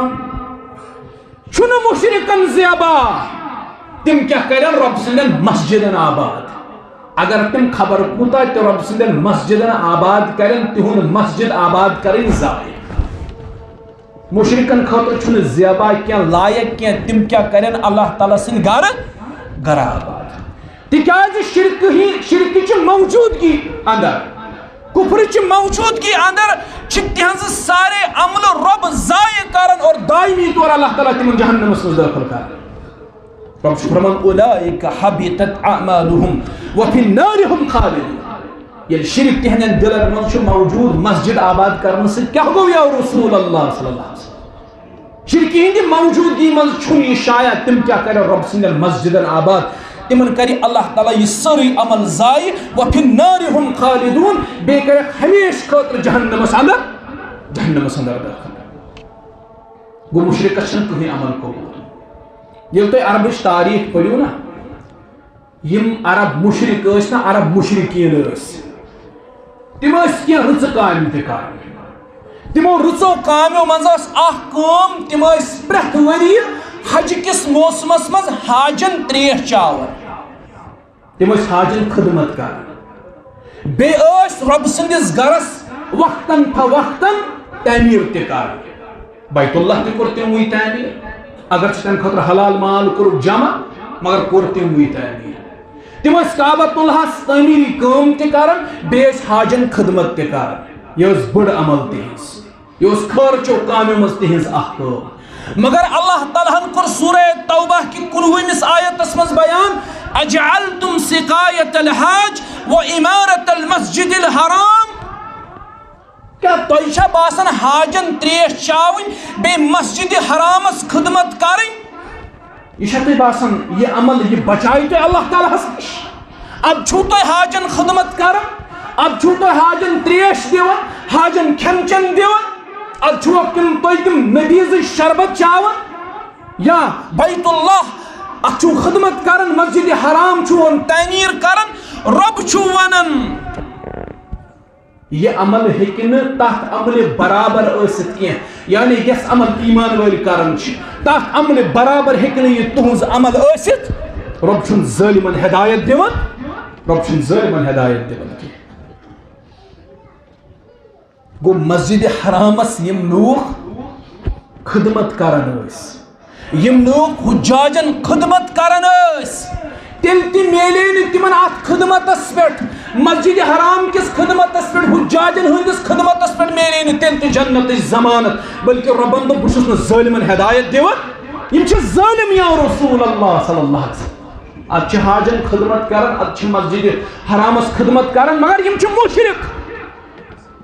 چھن مشرکن زیبا تم کیا کرن رب سندن مسجدن آباد اگر تم خبر کوتا تو رب سندن مسجدن آباد کرن تہن مسجد آباد کرن ضائع مشرکن خاطر چھن زیبا کیا لائق کیا تم کیا کرن اللہ تعالیٰ سن گھر آباد تکیاز شرک چھ موجودگی اندر کفر چھ موجودگی اندر چھ تہنز سارے عمل رب ضائع کرن اور دائمی طور اللہ تعالیٰ تم جہنم میں داخل کرن رب فرمان اولئک حبطت اعمالهم وفی النار هم خالدون یہ شرک تہنن دلن من چھ موجود مسجد آباد کرنے سے کیا گو یا رسول اللہ صلی اللہ علیہ وسلم شرکی ہندی موجودگی من چھنی شاید تم کیا کرے رب سندن مسجدن آباد تمن کری اللہ تعالیٰ یہ ساری عمل ضائع وفی النار هم خالدون بے کرے ہمیش خاطر جہنم اندر داخل گو مشرک چھن کوئی عمل قبول یہ تو عربش تاریخ پڑھو نا یم عرب مشرک اس نا عرب مشرکین اس تم کیا رچ کام تکار تمو رچو کامیو منزس اخ کام تم پرت وری حج کس موسمس مز حاجن تریش چاور تم حاجن خدمت کر بے رب سندس گرس وقتاً فوقتاً تعمیر تکار بیت اللہ تہ کور تم وی تعمیر اگر تم خاطر حلال مال کور جمع مگر کور تم وی تعمیر تم کعبۃ اللہ تعمیری کام تکارن بیس حاجن خدمت تکارن یہ بڑ عمل تہذ یہ خرچو کاموں مز تہذ اخ مگر اللہ تعالیٰ کر سورہ توبہ کی 19 آیتس مز بیان اجعلتم سقایت الحاج و امارت المسجد الحرام کیا تیشا باسن حاجن تریش چاوین بے مسجد حرامس خدمت کریں یہ چھتے باسن یہ عمل یہ بچائی تو اللہ تعالیٰ ہسنش اب چھوٹے حاجن خدمت کریں اب چھوٹے حاجن تریش دیون حاجن کھن چن دیون اب چھوٹن تم نبیز شربت چاون یا بیت اللہ اچھو خدمت کرن مسجد حرام چھون تعمیر کرن رب چھو ونن یہ عمل ہیکن تحت عمل برابر ٲسِتھ کینٛہہ یعنی یس عمل ایمان وٲلۍ کران چھِ تحت عمل برابر ہیکن یہ تہنٛز عمل ٲسِتھ رب چھُنہٕ ظٲلمن ہدایت دِوان رب چھُنہٕ ظٲلمن ہدایت دِوان کینٛہہ گو مسجد حرامس یم لوگ خدمت کران ٲسۍ یم لوگ حجاجن خدمت کران ٲسۍ تیل تہِ میلے نہٕ تِمن اتھ خدمتس پٮ۪ٹھ مسجد حرام کس خدمتس پٮ۪ٹھ حجاجن ہٕنٛدِس خدمتس پٮ۪ٹھ میلے نہٕ تیل تہِ جنتٕچ ضمانت بلکہ ربن دوٚپ بہٕ چھُس نہٕ ظٲلمن ہدایت دِوان یم چھِ ظٲلم یا رسول اللہ صلی اللہ علیہ وسلم اد چھِ حاجن خدمت کران اد چھِ مسجد حرامس خدمت کران مگر یم چھِ مشرک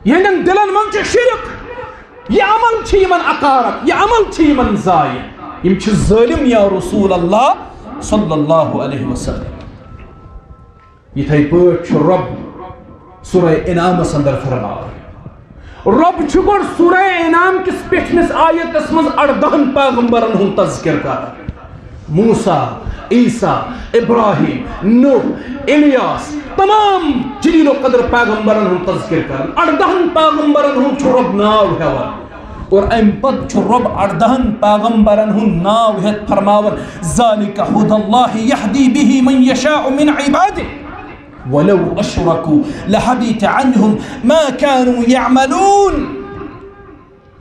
یہندین دلن من چھِ شرک یہ عمل چھِ یمن عقارت یہ عمل چھِ یمن ضایع یم چھِ ظٲلم یا رسول اللہ صلی اللہ علیہ وسلم یتھے پٲٹھۍ چھُ رب سورہ انعامس اندر فرماوان رب چھُ گۄڈٕ سورہ انعام کِس پیٚٹھمِس آیتس منٛز 18 پیغمبرن ہُنٛد تذکر کران موسیٰ عیسیٰ ابراہیم نوح الیاس تمام جلیل و قدر پیغمبرن ہُنٛد تذکر کران 18 پیغمبرن ہُنٛد چھُ رب ناو ہیوان اور ام پت چھُ رب 18 پیغمبرن ہُنٛد ناو ہیتھ فرماوان ذالک ھدی اللہ یہدی بہ من یشاء من عبادہ ولو اشرکوا لحبط عنہم ما كانوا يعملون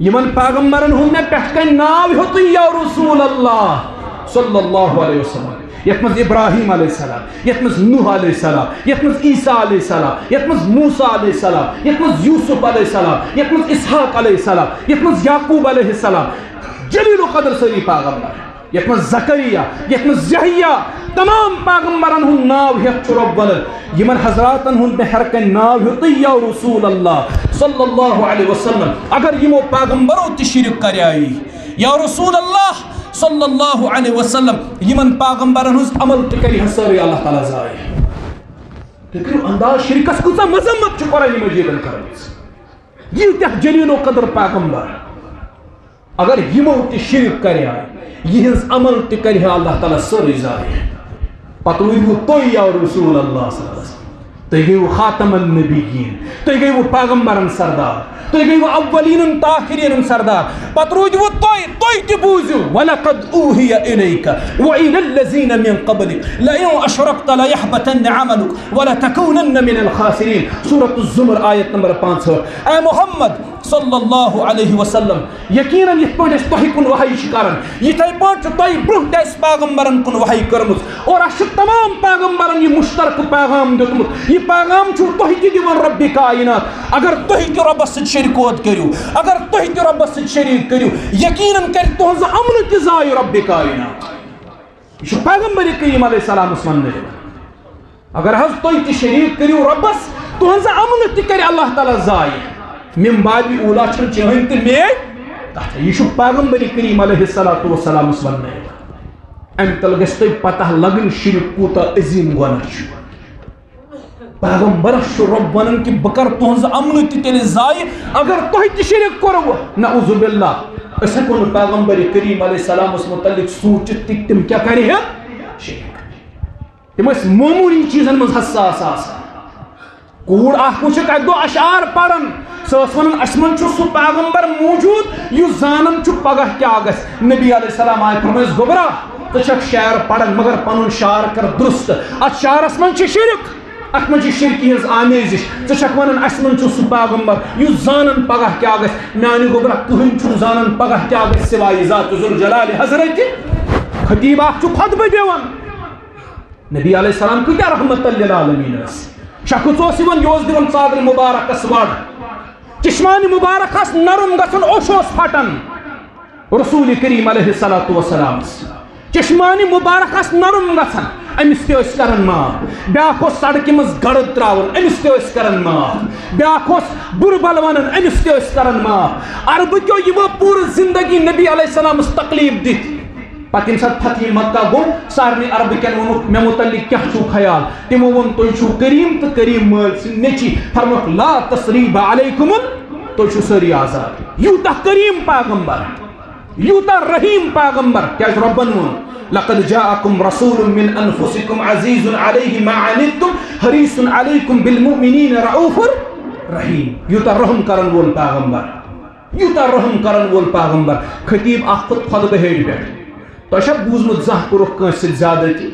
یمن پیغمبرن ہُنٛد مےٚ پٮ۪ٹھ کَنۍ ناو ہیوٚتُے یا رسول اللہ صلی اللہ علیہ وسلم یتھ منٛز ابراہیم علیہ السلام یتھ منٛز نوح علیہ السلام یتھ منٛز عیسیٰ علیہ السلام یتھ منٛز موسیٰ علیہ السلام یتھ منٛز یوسف علیہ السلام یتھ منٛز اسحاق علیہ السلام یتھ منٛز یعقوب علیہ السلام جلیل و قدر سٲری پیغمبر یتھ منٛز زکریہ یتھ منٛز یحییٰ تمام پیغمبرن ہُنٛد ناو ہیتھ چھُ رب ونان یمن حضراتن ہُنٛد مےٚ ہر کَنۍ ناو ہیوٚتُے یا رسول اللہ صلی اللہ علیہ وسلم اگر یمو پیغمبرو تہِ شرک کریاے یا رسول اللہ صلی اللہ علیہ وسلم یمن پیغمبرن ہنٛز عمل تہِ کرِ سٲرٕے اللہ تعالیٰ ضایع تُہۍ کٔرِو انداز شرکس کۭژاہ مذمت چھِ قرآنِ مجیدن کٔرمٕژ ییٖتیاہ جلیل و قدر پیغمبر اگر یمو تہِ شرک کریاے یہنٛز عمل تہِ کرِ اللہ تعالیٰ سٲرٕے ضایع پتہٕ روٗدوٕ تُہۍ یا رسول اللہ صلی اللہ علیہ وسلم تُہۍ گٔیوٕ خاتم النبیین تُہۍ گٔیوٕ پیغمبرن سردار تُہۍ گٔیوٕ اولین تاخرین سردار پتہٕ روٗدوٕ تُہۍ تہِ بوٗزِو وَلَقَدْ أُوحِيَ إِلَيْكَ وَإِلَى الَّذِينَ مِن قَبْلِكَ لَئِنْ أَشْرَكْتَ لَيَحْبَطَنَّ عَمَلُكَ وَلَتَكُونَنَّ مِنَ الْخَاسِرِينَ سورۃ الزمر آیت نمبر 65 اے محمد صلی اللہ علیہ وسلم یقیناً یتھ پٲٹھۍ أسۍ تۄہہِ کُن وحی چھِ کران یِتھے پٲٹھۍ چھِ تۄہہِ برونٛہہ تہِ اَسہِ پیغمبرن کُن وحی کٔرمٕژ اور اَسہِ چھُ تمام پیغمبرن یہِ مُشترکہٕ پیغام دیُتمُت یہِ پیغام چھُو تۄہہِ تہِ دِوان ربِ کائنات اگر تُہۍ تہِ رۄبس سۭتۍ شرکوت کٔرِو اگر تُہۍ تہِ رۄبس سۭتۍ شریٖک کٔرِو یقیناً کرِ تُہنٛزٕ عملہٕ تہِ ضایع ربِ کائنات یہِ چھُ پیغمبر کریم علیہ السلامس وننہٕ یِوان اگر حظ تُہۍ تہِ شریٖک کٔرِو رۄبس تُہنٛزٕ عملہٕ تہِ کرِ اللہ تعالیٰ ضایع من باب اولا چھنہٕ چٲنۍ تہِ میٲنۍ تتھ یہِ چھُ پیغمبر کریم علیہ الصلوۃ والسلامس وننہٕ یِوان امہِ تل گژھِ تۄہہِ پتہ لگٕنۍ شرک کوٗتاہ عظیٖم گۄناہ چھُ پیغمبرس چھُ رب ونان کہِ بہٕ کرٕ تُہنٛزٕ عملہٕ تہِ تیٚلہِ ضایع اگر تۄہہِ تہِ شرک کوٚروٕ نعوذ باللہ أسۍ ہٮ۪کو نہٕ پیغمبر کریم علیہ السلامس متعلق سوٗنٛچِتھ تہِ تِم کیٛاہ کرِہن شرک تِم ٲسۍ معموٗلی چیٖزن منٛز حساس آسان کوٗر اکھ وٕچھکھ اکہِ دۄہ اشعار پران سۄ ٲس ونان اسہِ منٛز چھُ سُہ پیغمبر موٗجوٗد یُس زانان چھُ پگاہ کیٛاہ گژھِ نبی علیہ السلام آیہِ فرمٲیس گوبرا ژٕ چھکھ شعر پران مگر پنُن شعر کر درست اتھ شعرس منٛز چھِ شرک اتھ منٛز چھِ شرکہِ ہٕنٛز آمیزش ژٕ چھکھ ونان اسہِ منٛز چھُ سُہ پیغمبر یُس زانان پگاہ کیٛاہ گژھِ میانہِ گوبرا کٕہٕنۍ چھُنہٕ زانان پگاہ کیٛاہ گژھِ سوائے ذات ذوالجلال حضرت خطیب اکھ چھُ خطبہٕ دِوان نبی علیہ السلام کۭتیاہ رحمت للعالمیٖن ٲسۍ شخص اوس یِوان یہِ اوس دِوان ژادرِ مُبارکس وڑ چشمانہِ مُبارک آسہٕ نرم گژھان اوٚش اوس پھٹان رسول کریم علیہ الصلوۃ والسلام چشمانی مبارک اس نرم گژھان امس تہ ٲسۍ کران معاف بیاکھ اوس سڑکہِ منٛز گرد تراوان امس تہ ٲسۍ کران معاف بیاکھ اوس بُرٕ بل ونان امس تہ ٲسۍ کران معاف عربہٕ کیو یِمو پوٗرٕ زندگی نبی علیہ السلامس تکلیف دِتھ پتہٕ ییٚمہِ ساتہٕ فتح مکہ گوٚو سارنٕے عربٕکٮ۪ن ووٚنُکھ مےٚ متعلق کیٛاہ چھُو خیال تِمو ووٚن تُہۍ چھُو کریم تہٕ کریم مٲلۍ سٕنٛدۍ نیٚچی فرموکھ لا تثریٖب علیکم تُہۍ چھُو سٲری آزاد یوٗتاہ کریم پیغمبر یوٗتاہ رحیٖم پیغمبر کیٛازِ رۄبن ووٚن لقد جاءكم رسول من انفسكم عزيز عليه ما عنتم حريص عليكم بالمؤمنين رؤوف رحيم یوٗتاہ رحم کرن وول پیغمبر یوٗتاہ رحم کرن وول پیغمبر خطیب اکھ کھوٚت خطبہٕ ہیٚرِ پٮ۪ٹھ تۄہہِ چھا بوٗزمُت زانٛہہ کوٚرُکھ کٲنٛسہِ سۭتۍ زیادتی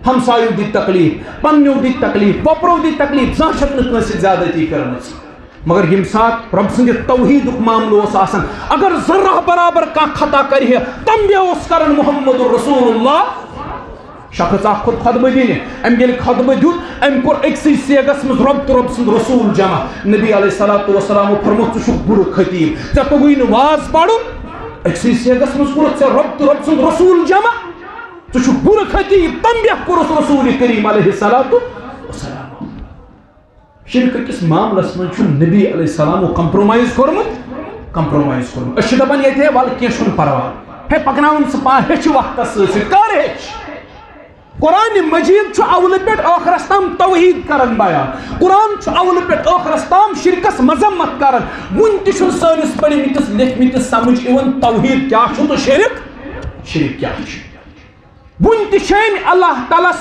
ہمسایو دِتۍ تکلیٖف پننیو دِتۍ تکلیٖف پۄپرو دِتۍ تکلیٖف زانٛہہ چھکھ نہٕ کٲنٛسہِ سۭتۍ زیادتی کٔرمٕژ مگر ییٚمہِ ساتہٕ رۄب سٕنٛدِ توحیٖدُک معاملہٕ اوس آسان اگر ذرہ برابر کانٛہہ خطا کرِ ہے تمہِ اوس کران محمد رسول اللہ شخص اکھ کھوٚت خطبہٕ دِنہِ أمۍ ییٚلہِ خطبہٕ دیُت أمۍ کوٚر أکسٕے سیگس منٛز رۄب تہٕ رۄب سُنٛد رسوٗل جمع نبی علیہ الصلوۃ والسلامو فرموو ژٕ چھُکھ بُرٕ خطیٖب ژےٚ توٚگُے نہٕ واز پرُن أکسٕے سیگس منٛز کوٚرُتھ ژےٚ رۄب تہٕ رۄب سُنٛد رسوٗل جمع ژٕ چھُکھ بُرٕ خطیٖب تمہِ کوٚرُس رسوٗل کریم علیہ الصلوۃ والسلام شرک کس معاملس من چھُ نبی علیہ السلامو کمپرومائز کوٚرمُت أسۍ چھِ دپان ییٚتہِ ہے وَلہٕ کینٛہہ چھُنہٕ پرواے ہے پکناوُن ژٕ پا ہیٚچھ وقتس سۭتۍ سۭتۍ کر ہیٚچھ قرآن مجید چھُ اولہٕ پٮ۪ٹھ ٲخرس تام توحیٖد کران بیان قرآن چھُ اولہٕ پٮ۪ٹھ ٲخرس تام شرکس مذمت کران وُنہِ تہِ چھُنہٕ سٲنِس پٔرمٕتِس لیکھمٕتِس سمجھ یِوان توحیٖد کیٛاہ چھُ تہٕ شرک کیٛاہ چھُ وُنہِ تہِ چھِ أمۍ اللہ تعالیٰ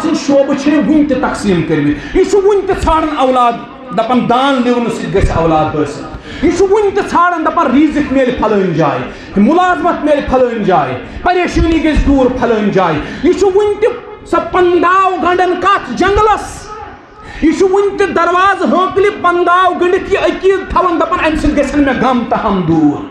سٕنٛدۍ شوبہٕ چھِ أمۍ وُنہِ تہِ تقسیٖم کٔرمٕتۍ یہِ چھُ وُنہِ تہِ ژھانڈان اولاد دپان دان لِونہٕ سۭتۍ گژھِ اولاد حٲصِل یہ وُنہِ تہِ ژھانڈان دپان ریٖزق میلہِ پھلٲنۍ جایہِ مُلازمت میلہِ پھلٲنۍ جایہِ پریشٲنی گژھِ دوٗر پھلٲنۍ جایہِ یہ چھُ وُنہِ تہِ سۄ پنداو گنڈان کتھ جنگلس یہ چھُ وُنہِ تہِ دروازٕ ہٲنکلہِ پنداو گٔنڈِتھ یہِ عقیٖد تھاوان دپان امہِ سۭتۍ گژھن مےٚ غم تہٕ ہم دوٗر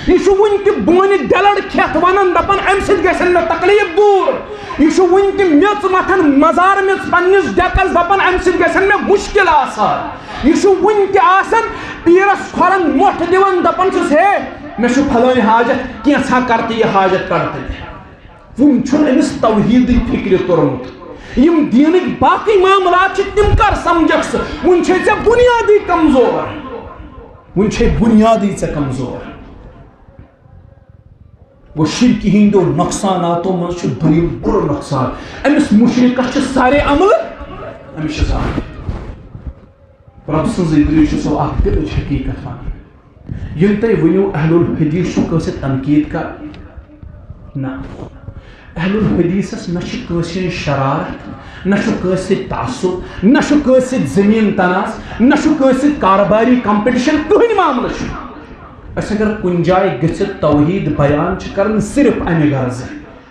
یہ چھُ وُنہِ تہِ بونہِ ڈیلڑ کھٮ۪تھ ونان دپان امہِ سۭتۍ گژھن مےٚ تکلیٖف دوٗر یہ چھُ وُنہِ تہِ میٚژ متھان مزار میٚژ پننِس ڈیکس دپان امہِ سۭتۍ گژھن مےٚ مُشکل آسان یہ چھُ وُنہِ تہِ آسان پیٖرس کھۄرن مۄٹھ دِوان دپان چھُس ہے مےٚ چھُ پھلٲنۍ حاجت کینٛژھا کر تہٕ یہِ حاجت کر تہٕ وُنہِ چھُنہٕ أمِس توحیٖدٕے فِکرِ توٚرمُت یِم دیٖنٕکۍ باقٕے معاملات چھِ تِم کر سمجھکھ ژٕ وُنہِ چھے ژےٚ بُنیادٕے کمزور وُنہِ چھے بُنیادٕے ژےٚ کمزور گوٚو شرکہِ ہٕنٛدیو نۄقصاناتو منٛز چھُ دوٚیِم بوٚڑ نۄقصان أمِس مُشرِکس چھِ سارے عملہٕ أمِس چھِ سارے رۄب سٕنٛزٕے دٕے چھُ سُہ اکھ دِلٕچ حقیٖقت ونان ییٚلہِ تۄہہِ ؤنِو اہل الحدیٖث چھُ کٲنٛسہِ تنقیٖد کران نہ اہل الحدیٖثس نہ چھِ کٲنٛسہِ ہٕنٛز شرارت نہ چھُ کٲنٛسہِ سۭتۍ تعصب نہ چھُ کٲنٛسہِ سۭتۍ زٔمیٖن تناز نہ چھُ کٲنٛسہِ سۭتۍ کارباری کمپٹیشن کٕہٕنۍ معاملہٕ چھُ أسۍ اگر کُنہِ جایہِ گٔژھِتھ توحیٖد بیان چھِ کران صرف امہِ غرضہٕ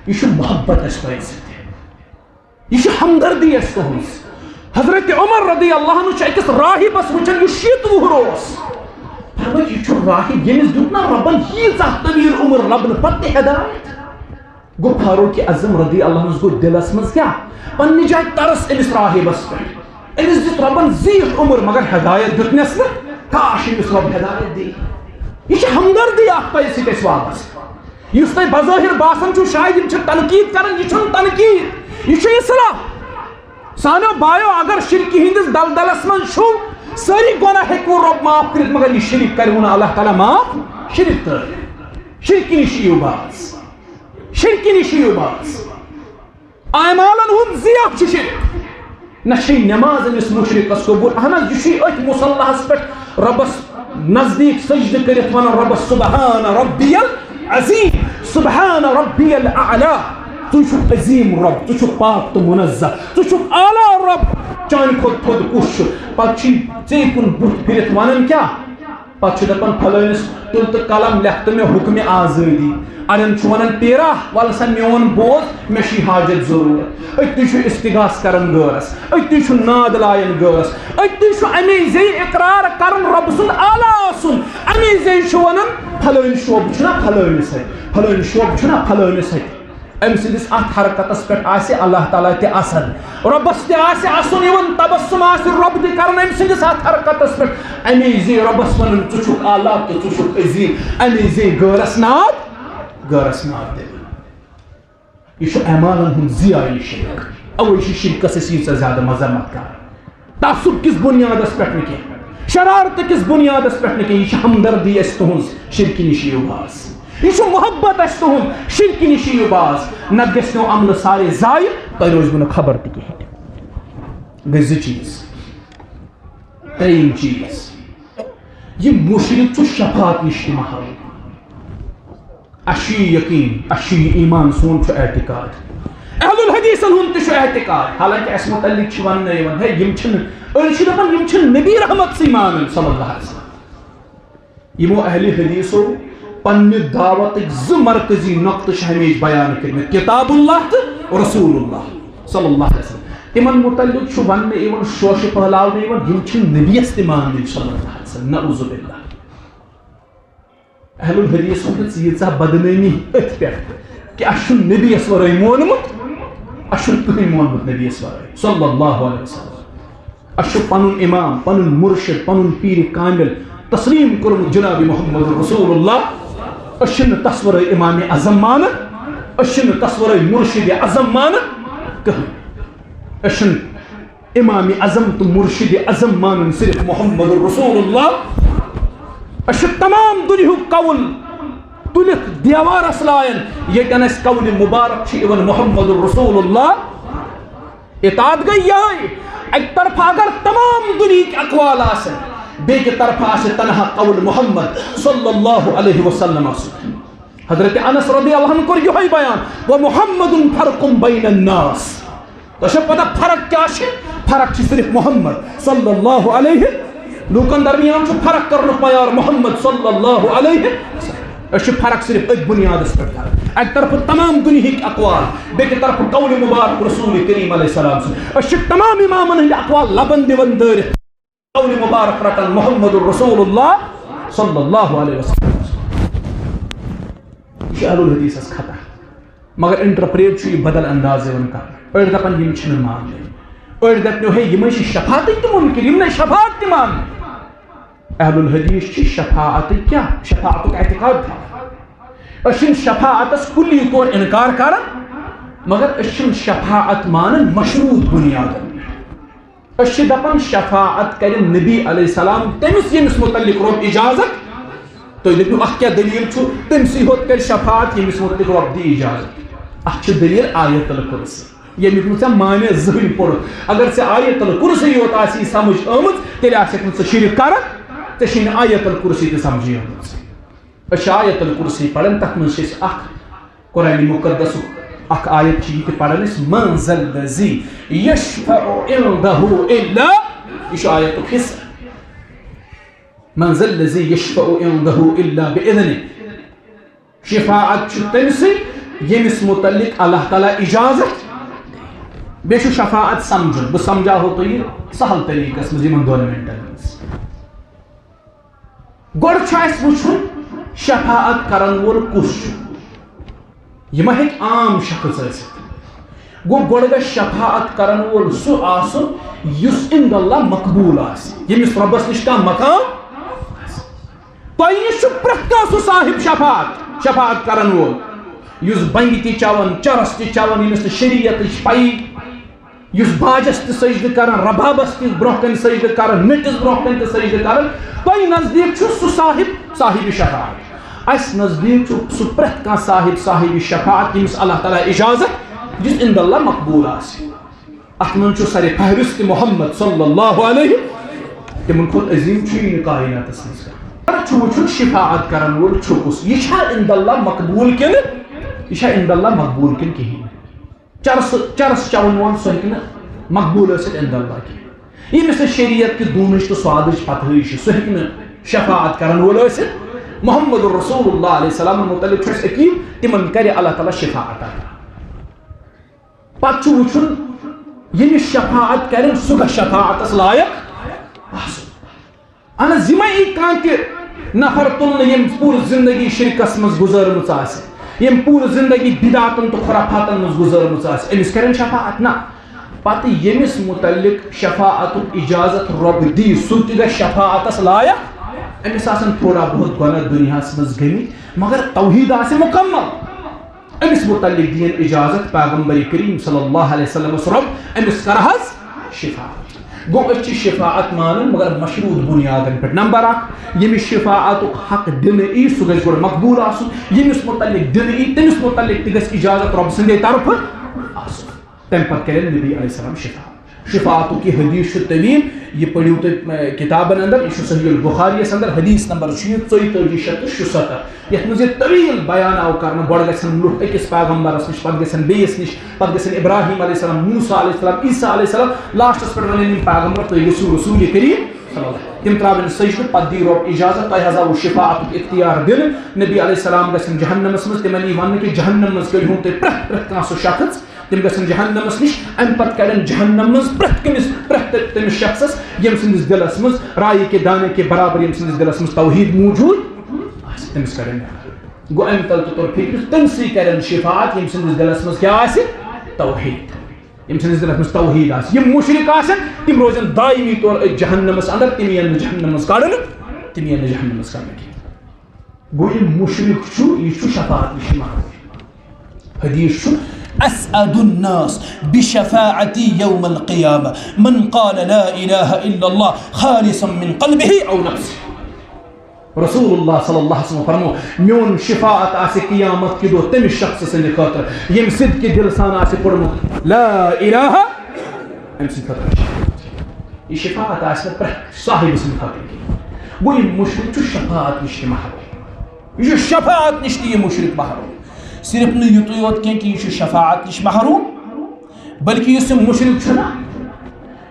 یہِ چھُ محبت اَسہِ تۄہہِ سۭتۍ یہِ چھِ ہمدردی اَسہِ تُہنٛز حضرت عمر رضی اللہ عنہ چھُ أکِس راہِبس وٕچھان یُس 70 وُہُر اوس فرمٲے یہِ چھُ راہِب ییٚمِس دیُت نا رۄبن ییٖژاہ طویٖل عمر لبنہٕ پتہٕ تہِ ہدایت گوٚو فاروق اعظم رضی اللہ عنہس گوٚو دِلس منٛز کیٛاہ پننہِ جایہِ ترس أمِس راہِبس پٮ۪ٹھ أمِس دیُت رۄبن زیٖٹھ عمر مگر ہدایت دیُتنس نہٕ کاش أمِس رۄب ہدایت دی یہ چھِ ہمدردی اکھ تۄہہِ سۭتۍ اَسہِ واپس یُس تۄہہِ بظٲہر باسان چھُو شاید یِم چھِ تنقیٖد کران یہِ چھُنہٕ تنقیٖد یہِ چھُ اصلاح سانیو بایو اگر شرکہِ ہٕنٛدِس دلدلس منٛز چھُو سٲری گۄناہ ہیٚکوٕ رۄب معاف کٔرِتھ مگر یہِ شرک کروٕ نہٕ اللہ تعالیٰ معاف شرک ترٲیِو شرکہِ نِش یِیِو باز شرکہِ نِش یِیِو باز اعمالن ہُنٛد ضِیاع چھُ شرک نہ چھے نٮ۪ماز أمِس مُشرِکس قبوٗل اہن حظ یہِ چھُے أتھۍ مُصلحس پٮ۪ٹھ رۄبس نزدیٖک سجدٕ کٔرِتھ ونان رۄبس سبحان ربی العظیٖم سبحان ربی الاعلیٰ ژٕ چھُکھ عظیٖم رۄب ژٕ چھُکھ پاک تہٕ مُنزہ ژٕ چھُکھ اعلیٰ رۄب چانہِ کھۄتہٕ تھوٚد کُس چھُ پتہٕ چھُے ژےٚ کُن بُتھ پھِرِتھ ونان کیٛاہ پتہٕ چھُ دپان پھلٲنِس تُل تہٕ قلم لیکھ تہٕ مےٚ حُکمہِ آزٲدی اڑٮ۪ن چھُ ونان پیرا وَلہٕ سا میون بوز مےٚ چھُے حاجت ضروٗرت أتی چھُ استغاث کران غٲرس أتی چھُ ناد لاین غٲرس أتی چھُ اَمے زیٚیہِ اقرار کران رۄبہٕ سُنٛد اعلیٰ آسُن اَمے زیٚیہِ چھُ ونان پھلٲنۍ شوبہٕ چھُنہ پھلٲنِس اَتھِ پھلٲنۍ شوبہٕ چھُنہ پھلٲنِس اَتھِ أمۍ سٕنٛدِس اتھ حرکتس پٮ۪ٹھ آسہِ اللہ تعالیٰ تہِ اثر ربس تہ آسہِ اَسُن یِوان تبسم آسہِ رۄب تہِ کران أمۍ سٕنٛدِس اَتھ حرکتس پٮ۪ٹھ اَمے زِ رۄبس وَنُن ژٕ چھُکھ اعلیٰ تہٕ ژٕ چھُکھ عظیٖم اَمے زِ غٲرس ناد دِوان یہ چھُ اعمالن ہُنٛد ضیاع یہِ شرک اوے چھِ شرکس أسۍ ییٖژاہ زیادٕ مذمت کران تعصب کِس بُنیادس پٮ۪ٹھ نہٕ کینٛہہ شرارتہٕ کِس بُنیادس پٮ۪ٹھ نہٕ کینٛہہ یہِ چھِ ہمدردی اَسہِ تُہٕنٛز شرکہِ نِش یِیِو باز یہ چھُ محبت اَسہِ تُہُنٛد شرکہِ نِش یِیِو باز نتہٕ گژھِ نو عملہٕ سارے ضایع تۄہہِ روزوٕ نہٕ خبر تہِ کِہیٖنۍ گٔے زٕ چیٖز ترٛیٚیِم چیٖز یہِ مُشرِک چھُ شفاعت نِش تہِ محروٗم اَسہِ چھُ یہِ یقیٖن اَسہِ چھُ یہِ ایٖمان سون چھُ اعتقاد اہل الحدیٖثن ہُنٛد تہِ چھُ اعتقاد حالانکہِ اَسہِ مُتعلق چھِ وَننہٕ یِوان ہے یِم چھِنہٕ أڑۍ چھِ دَپان یِم چھِنہٕ نبی رحمت سٕے مانان صلی اللہ علیہ وسلم یِمو اہلِ حدیٖثو پننہِ دعوتٕکۍ زٕ مرکزی نۄقطہٕ چھِ ہمیشہِ بیان کٔرمٕتۍ کتاب اللہ تہٕ رسول اللہ صلی اللہ علیہ وسلم تِمن مُتعلق چھُ وننہٕ یِوان شوشہِ پھٔہلاونہٕ یِوان یِم چھِنہٕ نبیَس تہِ ماننٕے صلی اللہ علیہ وسلم نعوذ باللہ اہل الحدیٖث ہُنٛد ییٖژاہ بدنٲمی أتھۍ پٮ۪ٹھ کہِ اَسہِ چھُنہٕ نبیَس ورٲے مونمُت اَسہِ چھُنہٕ کٕہٕنۍ مونمُت نبیَس ورٲے صلی اللہ علیہ وسلم اَسہِ چھُ پنُن امام پنُن مُرشد پنُن پیٖرِ کامل تسلیٖم کوٚرمُت جناب محمد رسول اللہ أسۍ چھِنہٕ تس ورٲے امام اعظم مانان أسۍ چھِنہٕ تس ورٲے مُرشد اعظم مانان کٕہٕنۍ أسۍ چھِنہٕ امام اعظم تہٕ مُرشد اعظم مانان صرف محمد رسول اللہ أسۍ چھِ تمام دُنیہُک قول تُلِتھ دیوارس لایان ییٚتٮ۪ن اَسہِ قولہِ مُبارک چھِ یِوان محمد رسول اللہ اطاعت گٔے یِہوٚے اَکہِ طرفہٕ اگر تمام دُنہِکۍ اقوال آسن بیٚکہِ طرفہٕ آسہِ تنہا قول محمد صلی اللہ علیہ وسلم آسُن حضرت انس رضی اللہ عنہ کوٚر یِہوٚے بیان ومحمد فرق بین الناس تۄہہِ چھو پتہ فرق کیٛاہ چھِ فرق چھِ صرف محمد صلی اللہ علیہ لوٗکن درمیان چھُ فرق کرنُک معیار محمد صلی اللہ علیہ أسۍ چھِ فرق صرف أتھۍ بُنیادس پٮ۪ٹھ کران اَکہِ طرفہٕ تمام دُنہِکۍ اقوال بیٚکہِ طرفہٕ قول مُبارک رسول کریم علیہ السلام سُنٛد أسۍ چھِ تمام امامن ہٕنٛدۍ اقوال لبن دِوان دٲرِتھ قول مبارک رٹان محمد رسول اللہ صلی اللہ علیہ وسلم یہ چھُ اہل الحدیٖثس خطا مگر انٹرپریٹ چھُ یہِ بدل انداز یِوان کرنہٕ أڑۍ دپان یِم چھِنہٕ ماننٕے أڑۍ دپنو ہے یِمے چھِ شفاعتٕکۍ تہِ مُنکِر یِم نَے شفاعت تہِ مانان اہل الحدیٖث چھِ شفاعتٕکۍ کیٛاہ شفاعتُک اعتقاد تھاوان أسۍ چھِنہٕ شفاعتس کُلی طور انکار کران مگر أسۍ چھِنہٕ شفاعت مانان مشروٗط بُنیادن أسۍ چھِ دپان شفاعت کرِ نبی علیہ السلام تٔمِس ییٚمِس مُتعلق رۄب اجازت تُہۍ دٔپِو اَتھ کیٛاہ دٔلیٖل چھُ تٔمسٕے ہوت کرِ شفاعت ییٚمِس مُتعلق رۄب دی اجازت اَتھ چھِ دٔلیٖل آیت الکُرسی ییٚمیُک نہٕ ژےٚ معنی زٕہٕنۍ پوٚرُتھ اگر ژےٚ آیت الکُرسی یوت آسی سمجھ آمٕژ تیٚلہِ آسٮ۪کھ نہٕ ژٕ شرک کران ژےٚ چھے نہٕ آیت الکُرسی تہِ سمجھی آمٕژ أسۍ چھِ آیت الکُرسی پران تتھ منٛز چھِ أسۍ اکھ قرآنِ مُقدسُک اکھ آیت چھِ یہِ تہِ پران أسۍ من ذا الذی یشفع عنده الا یہ چھُ آیتُک حصہٕ من ذا الذی یشفع عنده الا بإذنہ شفاعت چھُ تٔمسٕے ییٚمِس مُتعلق اللہ تعالیٰ اجازت بیٚیہِ چھُ شفاعت سمجھُن بہٕ سمجھاوو تۄہہِ یہِ سہل طریٖقس منٛز یِمن 2 مِنٹن منٛز گۄڈٕ چھُ اَسہِ وٕچھُن شفاعت کرن وول کُس چھُ یہِ ما ہیٚکہِ عام شخص ٲسِتھ گوٚو گۄڈٕ گژھِ شفاعت کرن وول سُہ آسُن یُس عند اللہ مقبوٗل آسہِ ییٚمِس رۄبس نِش کانٛہہ مقام آسہِ تۄہہِ نِش چھُ پرٛٮ۪تھ کانٛہہ سُہ صاحب شفاعت کرن وول یُس بنگہِ تہِ چٮ۪وان چرس تہِ چٮ۪وان ییٚمِس نہٕ شریعتٕچ پیی یُس باجس تہِ سجدٕ کران ربابس تہِ برونٛہہ کنہِ سجدٕ کران نٔٹِس برونٛہہ کنہِ تہِ سجدٕ کران تۄہہِ نزدیٖک چھُ سُہ صاحب شفاعت اَسہِ نزدیٖک چھُ سُہ پرٛٮ۪تھ کانٛہہ صاحب شفاعت ییٚمِس اللہ تعالیٰ اجازت یُس عند اللہ مقبوٗل آسہِ اتھ منٛز چھُ سارے فہرست محمد صلی اللہ علیہ تِمن کھۄتہٕ عظیٖم چھُ یہِ نہٕ کائناتس منٛز کانٛہہ چھُ وٕچھُن شفاعت کرن وول چھُ کُس یہِ چھا عند اللہ مقبوٗل کِنہٕ یہ چھا عند اللہ مقبوٗل کِنہٕ کِہیٖنۍ چرس چٮ۪وان وول سُہ ہیٚکہِ نہٕ مقبوٗل ٲسِتھ عند اللہ کِہیٖنۍ ییٚمِس نہٕ شریعت کہِ دوٗنٕچ تہٕ سوادٕچ پتہٕے چھِ سُہ ہیٚکہِ نہٕ شفاعت کرن وول ٲسِتھ محمد رسول اللہ علیہ السلام مُتعلق چھُ اَسہِ یقیٖن تِمن کرِ اللہ تعالیٰ شفاعت عطا پتہٕ چھُ وٕچھُن ییٚمِس شفاعت کرن سُہ گژھِ شفاعتس لایق آسُن اہن حظ یِمے یی کانٛہہ تہِ نفر تُلنہٕ ییٚمۍ پوٗرٕ زندگی شرکس منٛز گُزٲرمٕژ آسہِ ییٚمۍ پوٗرٕ زندگی بدعاتن تہٕ خُرافاتن منٛز گُزٲرمٕژ آسہِ أمِس کرن شفاعت نہ پتہ یمس متعلق شفاعت اجازت رب دی سہ تہ گژھِ شفاعتس لائق امس آسن تھوڑا بہت گناہ دنیاس مز گٔمٕتۍ مگر توحید آسہِ مکمل امس متعلق دین اجازت پیغمبر کریم صلی اللہ علیہ وسلم رب امس کر حظ شفاعت گو اچھی شفاعت مانن مگر مشروط بنیادن پر نمبر 1 یمس شفاعت حق دن ای سہ گژھِ گۄڈٕ مقبول آسن یمس متعلق دن ای تمس متعلق تہ گژھِ اجازت رب سندے طرف آسن تم پتہ کرن نبی علیہ السلام شفاعت کی حدیث طویل یہ پڑھیو تو کتابن اندر یہ صحیح البخاری اندر حدیث نمبر 4366 یتھ مز یہ طویل بیان آو کرنا گۄڈٕ گژھن لُکھ أکِس پیغمبرس نش پتہٕ گژھن بیٚیِس نش پتہٕ گژھن ابراہیم علیہ السلام موسیٰ علیہ السلام عیسیٰ علیہ السلام لاسٹس پٮ۪ٹھ ونن یِم پیغمبر تُہۍ گٔژھِو رسول کریم صلی اللہ تم تراون سجدٕ پتہٕ دی رۄب اجازت تۄہہِ حظ آوُ شفاعت اختیار دِنہٕ نبی علیہ السلام گژھن جہنمس منٛز تِمن یی وننہٕ کہِ جہنم منٛز کٔڑۍہُن تُہۍ پرٛٮ۪تھ کانٛہہ سُہ شخص تم گژھن جہنمس نش ام پتہ کڑن جہنم مز پرٛٮ۪تھ تمس شخصس یم سندس دلس مز رائے کے دانے کے برابر یم سندس دلس مز توحید موجود تمس کڑن گو ام تل تو فکر تمسی کرن شفاعت یم سندس دلس مز کیا آسہِ توحید یم سندس دلس مز توحید آسہِ یم مشرک آسن تم روزن دائمی طور جہنمس اندر تم ین جہنم مز کڑن تم ین جہنم مز کڑن گو یم مشرک چھُ یہ چھُ شفاعت نش محروم حدیث چھُ أسعد الناس بشفاعتي يوم القيامة من قال لا إله إلا الله خالصا من قلبه أو نفسه رسول الله صلى الله عليه وسلم فرمو میون شفاعت آسہِ قیامت کی دۄہ تٔمِس شخص سٕنٛدِ خٲطرٕ ییٚمہِ صدقہِ دِلہٕ سان آسہِ پوٚرمُت لا إله أمۍ سٕنٛدِ خٲطرٕ یہِ شفاعت آسہِ نہٕ پرٛٮ۪تھ صاحب سٕنٛدِ خٲطرٕ کینٛہہ گوٚو یہِ مُشرِک چھُ شفاعت نِش تہِ محروم یہ شفاعت نش تہ مشرک محروم صرف نہ یُتُے یوت کینٛہہ کہ یہ شفاعت نش محروم بلکہ اس مشرک چھُ نا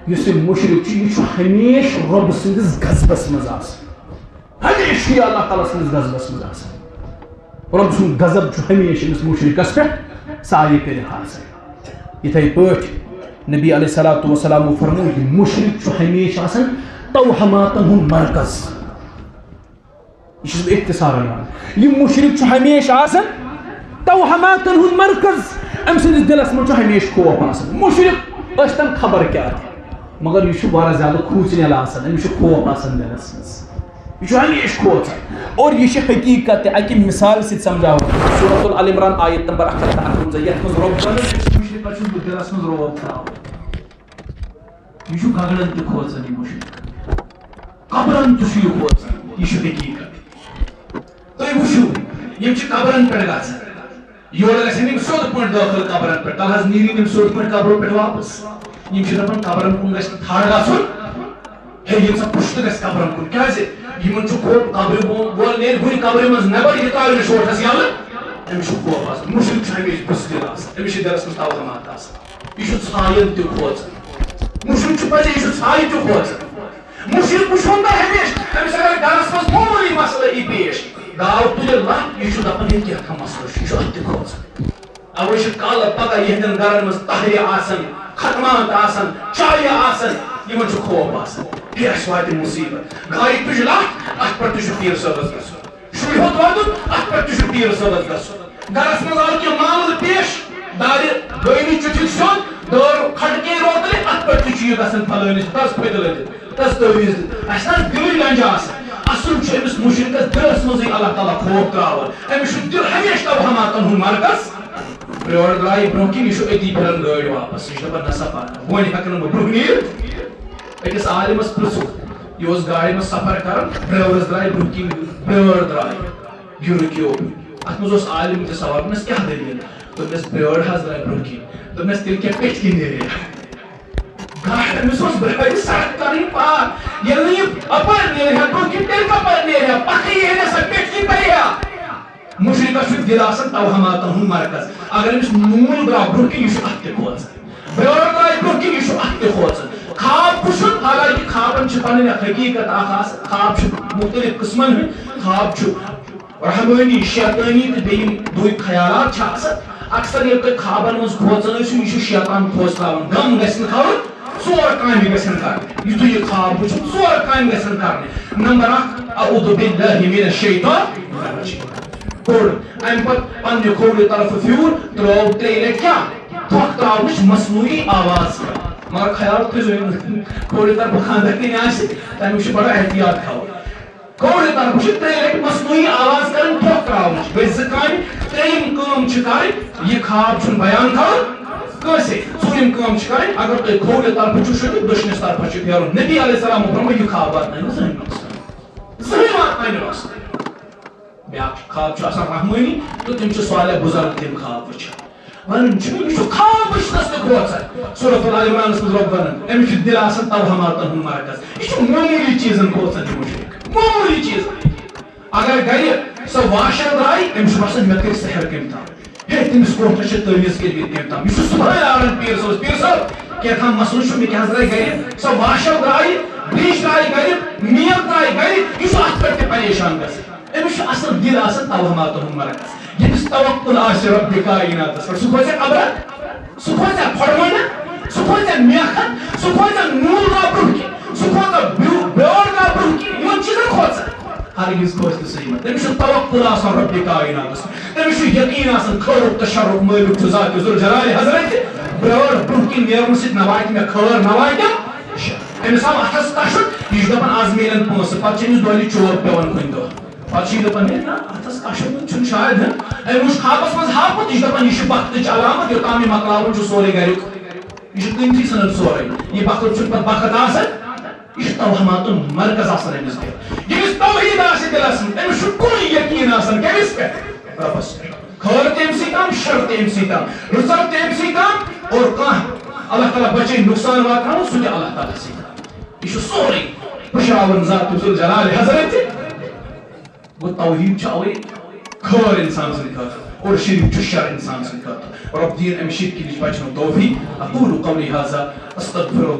یُس یہِ مُشرِک چھُ یہِ چھُ ہمیشہ رۄب سٕنٛدِس غضبس منٛز آسان ہمیشہ چھُ یہِ اللہ تعالیٰ سٕنٛدِس غضبس منٛز آسان رۄب سُنٛد غضب چھُ ہمیشہ أمِس مُشرِکس پٮ۪ٹھ سایہِ کٔرِتھ آسان یِتھَے پٲٹھۍ نبی علیہ الصلوۃ والسلام فرمو یہِ مُشرِک چھُ ہمیشہ آسان توہماتن ہُنٛد مرکز یہ چھُس بہٕ اختصارن ونان یہِ مُشرِک چھُ ہمیشہ آسان توہماتن ہُنٛد مرکز أمۍ سٕنٛدِس دِلس منٛز چھُ ہمیشہ خوف آسان مُشرِک ٲسۍتن خبر کیٛاہ تہِ مگر یہِ چھُ واریاہ زیادٕ کھوٗژنیل آسان أمِس چھُ خوف آسان دِلس منٛز یہ چھُ ہمیشہ کھوژان اور یہ چھِ حقیقت تہِ اکہِ مثال سۭتۍ سمجھاوان سورۃ العمران آیت نمبر 158 یتھ منٛز رۄب ونان مُشرِکس چھُس بہٕ دِلس منٛز رۄب تھاوان یہ چھُ گگرن تہِ کھوژان یہِ مُشرِک قبرن تہِ چھُ یہِ کھوژان یہ چھُ حقیقت تُہۍ وٕچھِو یِم چھِ قبرن پٮ۪ٹھ گژھان یورٕ گژھن یِم سیوٚد پٲٹھۍ دٲخل قبرن پٮ۪ٹھ تَلہٕ حظ نیرن یِم سیوٚد پٲٹھۍ قبرو پٮ۪ٹھ واپس یِم چھِ دپان قبرن کُن گژھِ نہٕ تھر گژھُن ہے ییٚمہِ ساتہٕ پُشتہٕ گژھِ قبرن کُن کیٛازِ یِمن چھُ خوف قبرِ وول نیرِ ہُرِ قبرِ منٛز نٮ۪بر یہِ ترٛاوِ نہٕ شوٹھس یلہٕ أمِس چھُ خوف آسان مُشرِک چھُ ہمیشہ بُزدِل آسان أمِس چھِ دِلس منٛز توہمات آسان یہِ چھُ ژھایَن تہِ کھوژان مُشرِک چھُ پزِ یہِ چھُ ژھایہِ تہِ کھوژان مُشرِک وٕچھون تۄہہِ ہمیشہ أمِس اگر گرس منٛز معموٗلی مسلہٕ یی پیش گاو تُلہِ لَتھ یہِ چھُ دپان ییٚتہِ کیٛاہ کانٛہہ مسلہٕ چھُ یہِ چھُ اَتھ تہِ کھوژان اوے چھِ کالہٕ پگہہ یِہنٛدٮ۪ن گرن منٛز تہرِ آسان ختمات آسان چایہِ آسان یِمن چھُ خوف آسان ہے اَسہِ واتہِ مُصیبت گایہِ تُجہِ لَتھ اَتھ پٮ۪ٹھ تہِ چھُ پیٖر صٲبس گژھُن شُرۍ ہیوٚت واتُن اَتھ پٮ۪ٹھ تہِ چھُ پیٖر صٲبس گژھُن گرس منٛز آو کینٛہہ معاملہٕ پیش دارِ دۄیمہِ چُٹھِ سیوٚد دٲر کھٹکے روتلہِ اَتھ پٮ۪ٹھ تہِ چھُ یہِ گژھان پھلٲنِس تس پھٔتۍ لٔگِتھ تس تٲویٖز دِتھ اَسہِ نہ دِلٕے لنجہِ آسان اصل چھُ أمِس مُشرِکس دِلس منٛزٕے اللہ تعالیٰ خوف تراوان أمِس چھُ دِل ہمیشہ توہماتن ہُنٛد مرکز برٛور درٛایہِ برٛونٛہہ کِنۍ یہِ چھُ أتی پھِران گٲڑۍ واپس یہِ چھُ دپان نسا پتہ وۄنۍ ہٮ۪کہٕ نہٕ بہٕ برٛونٛہہ نیٖرِتھ أکِس عالِمس پرٛژھُکھ یہِ اوس گاڑِ منٛز سفر کران ڈرایورس درٛاے برٛونٛہہ کِنۍ برٛٲر درٛاے یہِ رُکیو اتھ منٛز اوس عالِم تہِ سوال دوٚپنس کیٛاہ دٔلیٖل دوٚپنس برٛٲر حظ درٛاے برٛونٛہہ کِنۍ دوٚپنس تیٚلہِ کیٛاہ پٮ۪ٹھۍ کِنۍ نیرِ گاڑِ أمِس اوس برٛارِ سڑک کرٕنۍ پار ییٚلہِ نہٕ یہِ اپٲرۍ نیرِ ہا برٛونٛہہ کِنۍ تیٚلہِ کپٲرۍ نیرِ ہا پکھٕے یی نہٕ سا پٮ۪ٹھۍ کِنۍ پرِ ہا مُشرِکس چھُ دِل آسان توہماتن ہُنٛد مرکز اگر أمِس نوٗل درٛاو برٛونٛہہ کِنۍ یہِ چھُ اَتھ تہِ کھوژان برٛٲر درٛاے برٛونٛہہ کِنۍ یہِ چھُ اَتھ تہِ کھوژان خواب وٕچھُن حالانکہِ خوابن چھِ پنٕنۍ اکھ حقیٖقت اکھ آسان خواب چھُ مُختٔلِف قٕسمن ہٕنٛدۍ خواب چھُ رحمٲنی شیطٲنی تہٕ بیٚیہِ یِم دوٗرِ خیالات چھِ آسان اکثر ییٚلہِ تُہۍ خوابن منٛز کھوژان ٲسِو یہِ چھُ شیطان کھوژراوان غم گژھِ نہٕ تھاوُن ژور کامہِ گژھن کرنہِ یُتھُے یہِ خواب وٕچھُن ژور کامہِ گژھن کرنہِ نمبر 1 اعوذ باللہ من الشیطان الرجیم کوٚڑ امہِ پتہٕ پننہِ کھوورِ طرفہٕ پھیوٗر ترٛوو 3 لٹہِ کیٛاہ تھوک تراونچ مصنوعی آواز مگر خیال تھٲیزیو کورِ طرفہٕ خانٛدر کِنۍ آسہِ تمیُک بڑا احتیاط تھاوُن کورِ طرفہٕ چھُ 3 لٹہِ مصنوعی آواز کران تھوک تراونچ گٔے 2 کامہِ ترٛیٚیِم کٲم چھِ کرٕنۍ یہِ خواب چھُنہٕ بیان کرُن کٲنٛسے ژوٗرِم کٲم چھِ کرٕنۍ اگر تُہۍ کھوورِ طرفہٕ چھُو شٔنگِتھ دٔچھنِس طرفہٕ چھُ پھیرُن نبی علیہ السلام فرموو یہِ خواب واتناے نہٕ زٕہٕنۍ نۄقصان زٕہٕنۍ واتناے نہٕ نۄقصان بیٛاکھ خواب چھُ آسان رحمٲنی تہٕ تِم چھِ صالح بُزرگ تِم خواب وٕچھان ونان چھُ یہِ چھُ خواب وٕچھنس تہِ کھوژان سورۃ ال عمرانس منٛز رۄب ونان أمِس چھُ دِل آسان توہماتن ہُنٛد مرکز یہِ چھُ معموٗلی چیٖزن کھوژان یہِ مُشرِک معموٗلی چیٖزن اگر گرِ سۄ واشر درٛاے أمِس چھُ باسان مےٚ کٔرۍ سحر کٔمۍ تام ہے تٔمِس کوٹھس چھِ تٲویٖز کٔرمٕتۍ کٔمۍ تام یہِ چھُ صبحٲے آران پیٖر صٲب کینٛہہ مسلہٕ چھُ مےٚ کیٛاہ حظ درٛاے گرِ سۄ واشر درٛایہِ برٛش درٛاے گرِ میل درٛاے گرِ یہِ چھُ اتھ پٮ۪ٹھ تہِ پریشان گژھان أمِس چھُ اصل دِل آسان توہماتن ہُنٛد مرکز ییٚمِس توکُل آسہِ رۄبِ کایناتس پٮ۪ٹھ سُہ کھوژِ قبرن سُہ کھوژِ پھۄڑمٲنِتھ سُہ کھوژِ میکھن سُہ کھوژِ نوٗل درٛاو برٛونٛہہ کِنۍ سُہ کھوژِ بیور درٛاو برٛونٛہہ کِنۍ یِمن چیٖزن کھوژان ہرگز کھوژِ نہٕ سُہ یِمن تٔمِس چھُ توکُل آسان رۄبِ کایناتس تٔمِس چھُ یقیٖن آسان خٲرُک تہٕ شرُک مٲلِک چھُ ذاتِ ذوالجلالِ حضرت بیور برٛونٛہہ کِنۍ نیرنہٕ سۭتۍ نہ واتہِ مےٚ خٲر نہ واتٮ۪م أمِس آو اتھس کشُن یہِ چھُ دپان آز میلن پونٛسہٕ پتہٕ چھِ أمِس دۄہلہِ چوب پیوان کُنہِ دۄہ پتہٕ چھِ یہِ دپان ہے نہ اتھس کشُن چھُنہٕ شاید أمۍ وٕچھ خوابس منٛز ہاپُت یہِ چھُ دپان یہِ چھُ بختٕچ علامت یوٚتام یہِ مۄکلاوُن چھُ سورُے گریُک یہِ چھُ کٕنتھٕے ژھٕنان سورُے یہِ بخت چھُنہٕ پتہٕ بخت آسان یہِ چھُ توہماتُن مرکز آسان أمِس دِل ییٚمِس توحیٖد آسہِ دِلس منٛز أمِس چھُ کُنُے یقیٖن آسان کٔمِس پٮ۪ٹھ رۄبس پٮ۪ٹھ خٲر تہِ أمۍ سٕے تام شر تہِ أمۍ سٕے تام رٕژر تہِ أمۍ سٕے تام اور کانٛہہ اللہ تعالیٰ بچٲے نۄقصان واتناوُن سُہ تہِ اللہ تعالیٰ سٕے تام یہِ چھُ سورُے پُشراوان ذاتِ ذوالجلالِ حضرت گوٚو توحیٖد چھُ اَوے خٲر انسان سٕنٛدِ خٲطرٕ اور شرک چھُ شر انسان سٕنٛدِ خٲطرٕ رۄب دِیِن اَمہِ شرکہِ نِش بچنُک توفیٖق اقوٗلُ قولی ھذا استغفر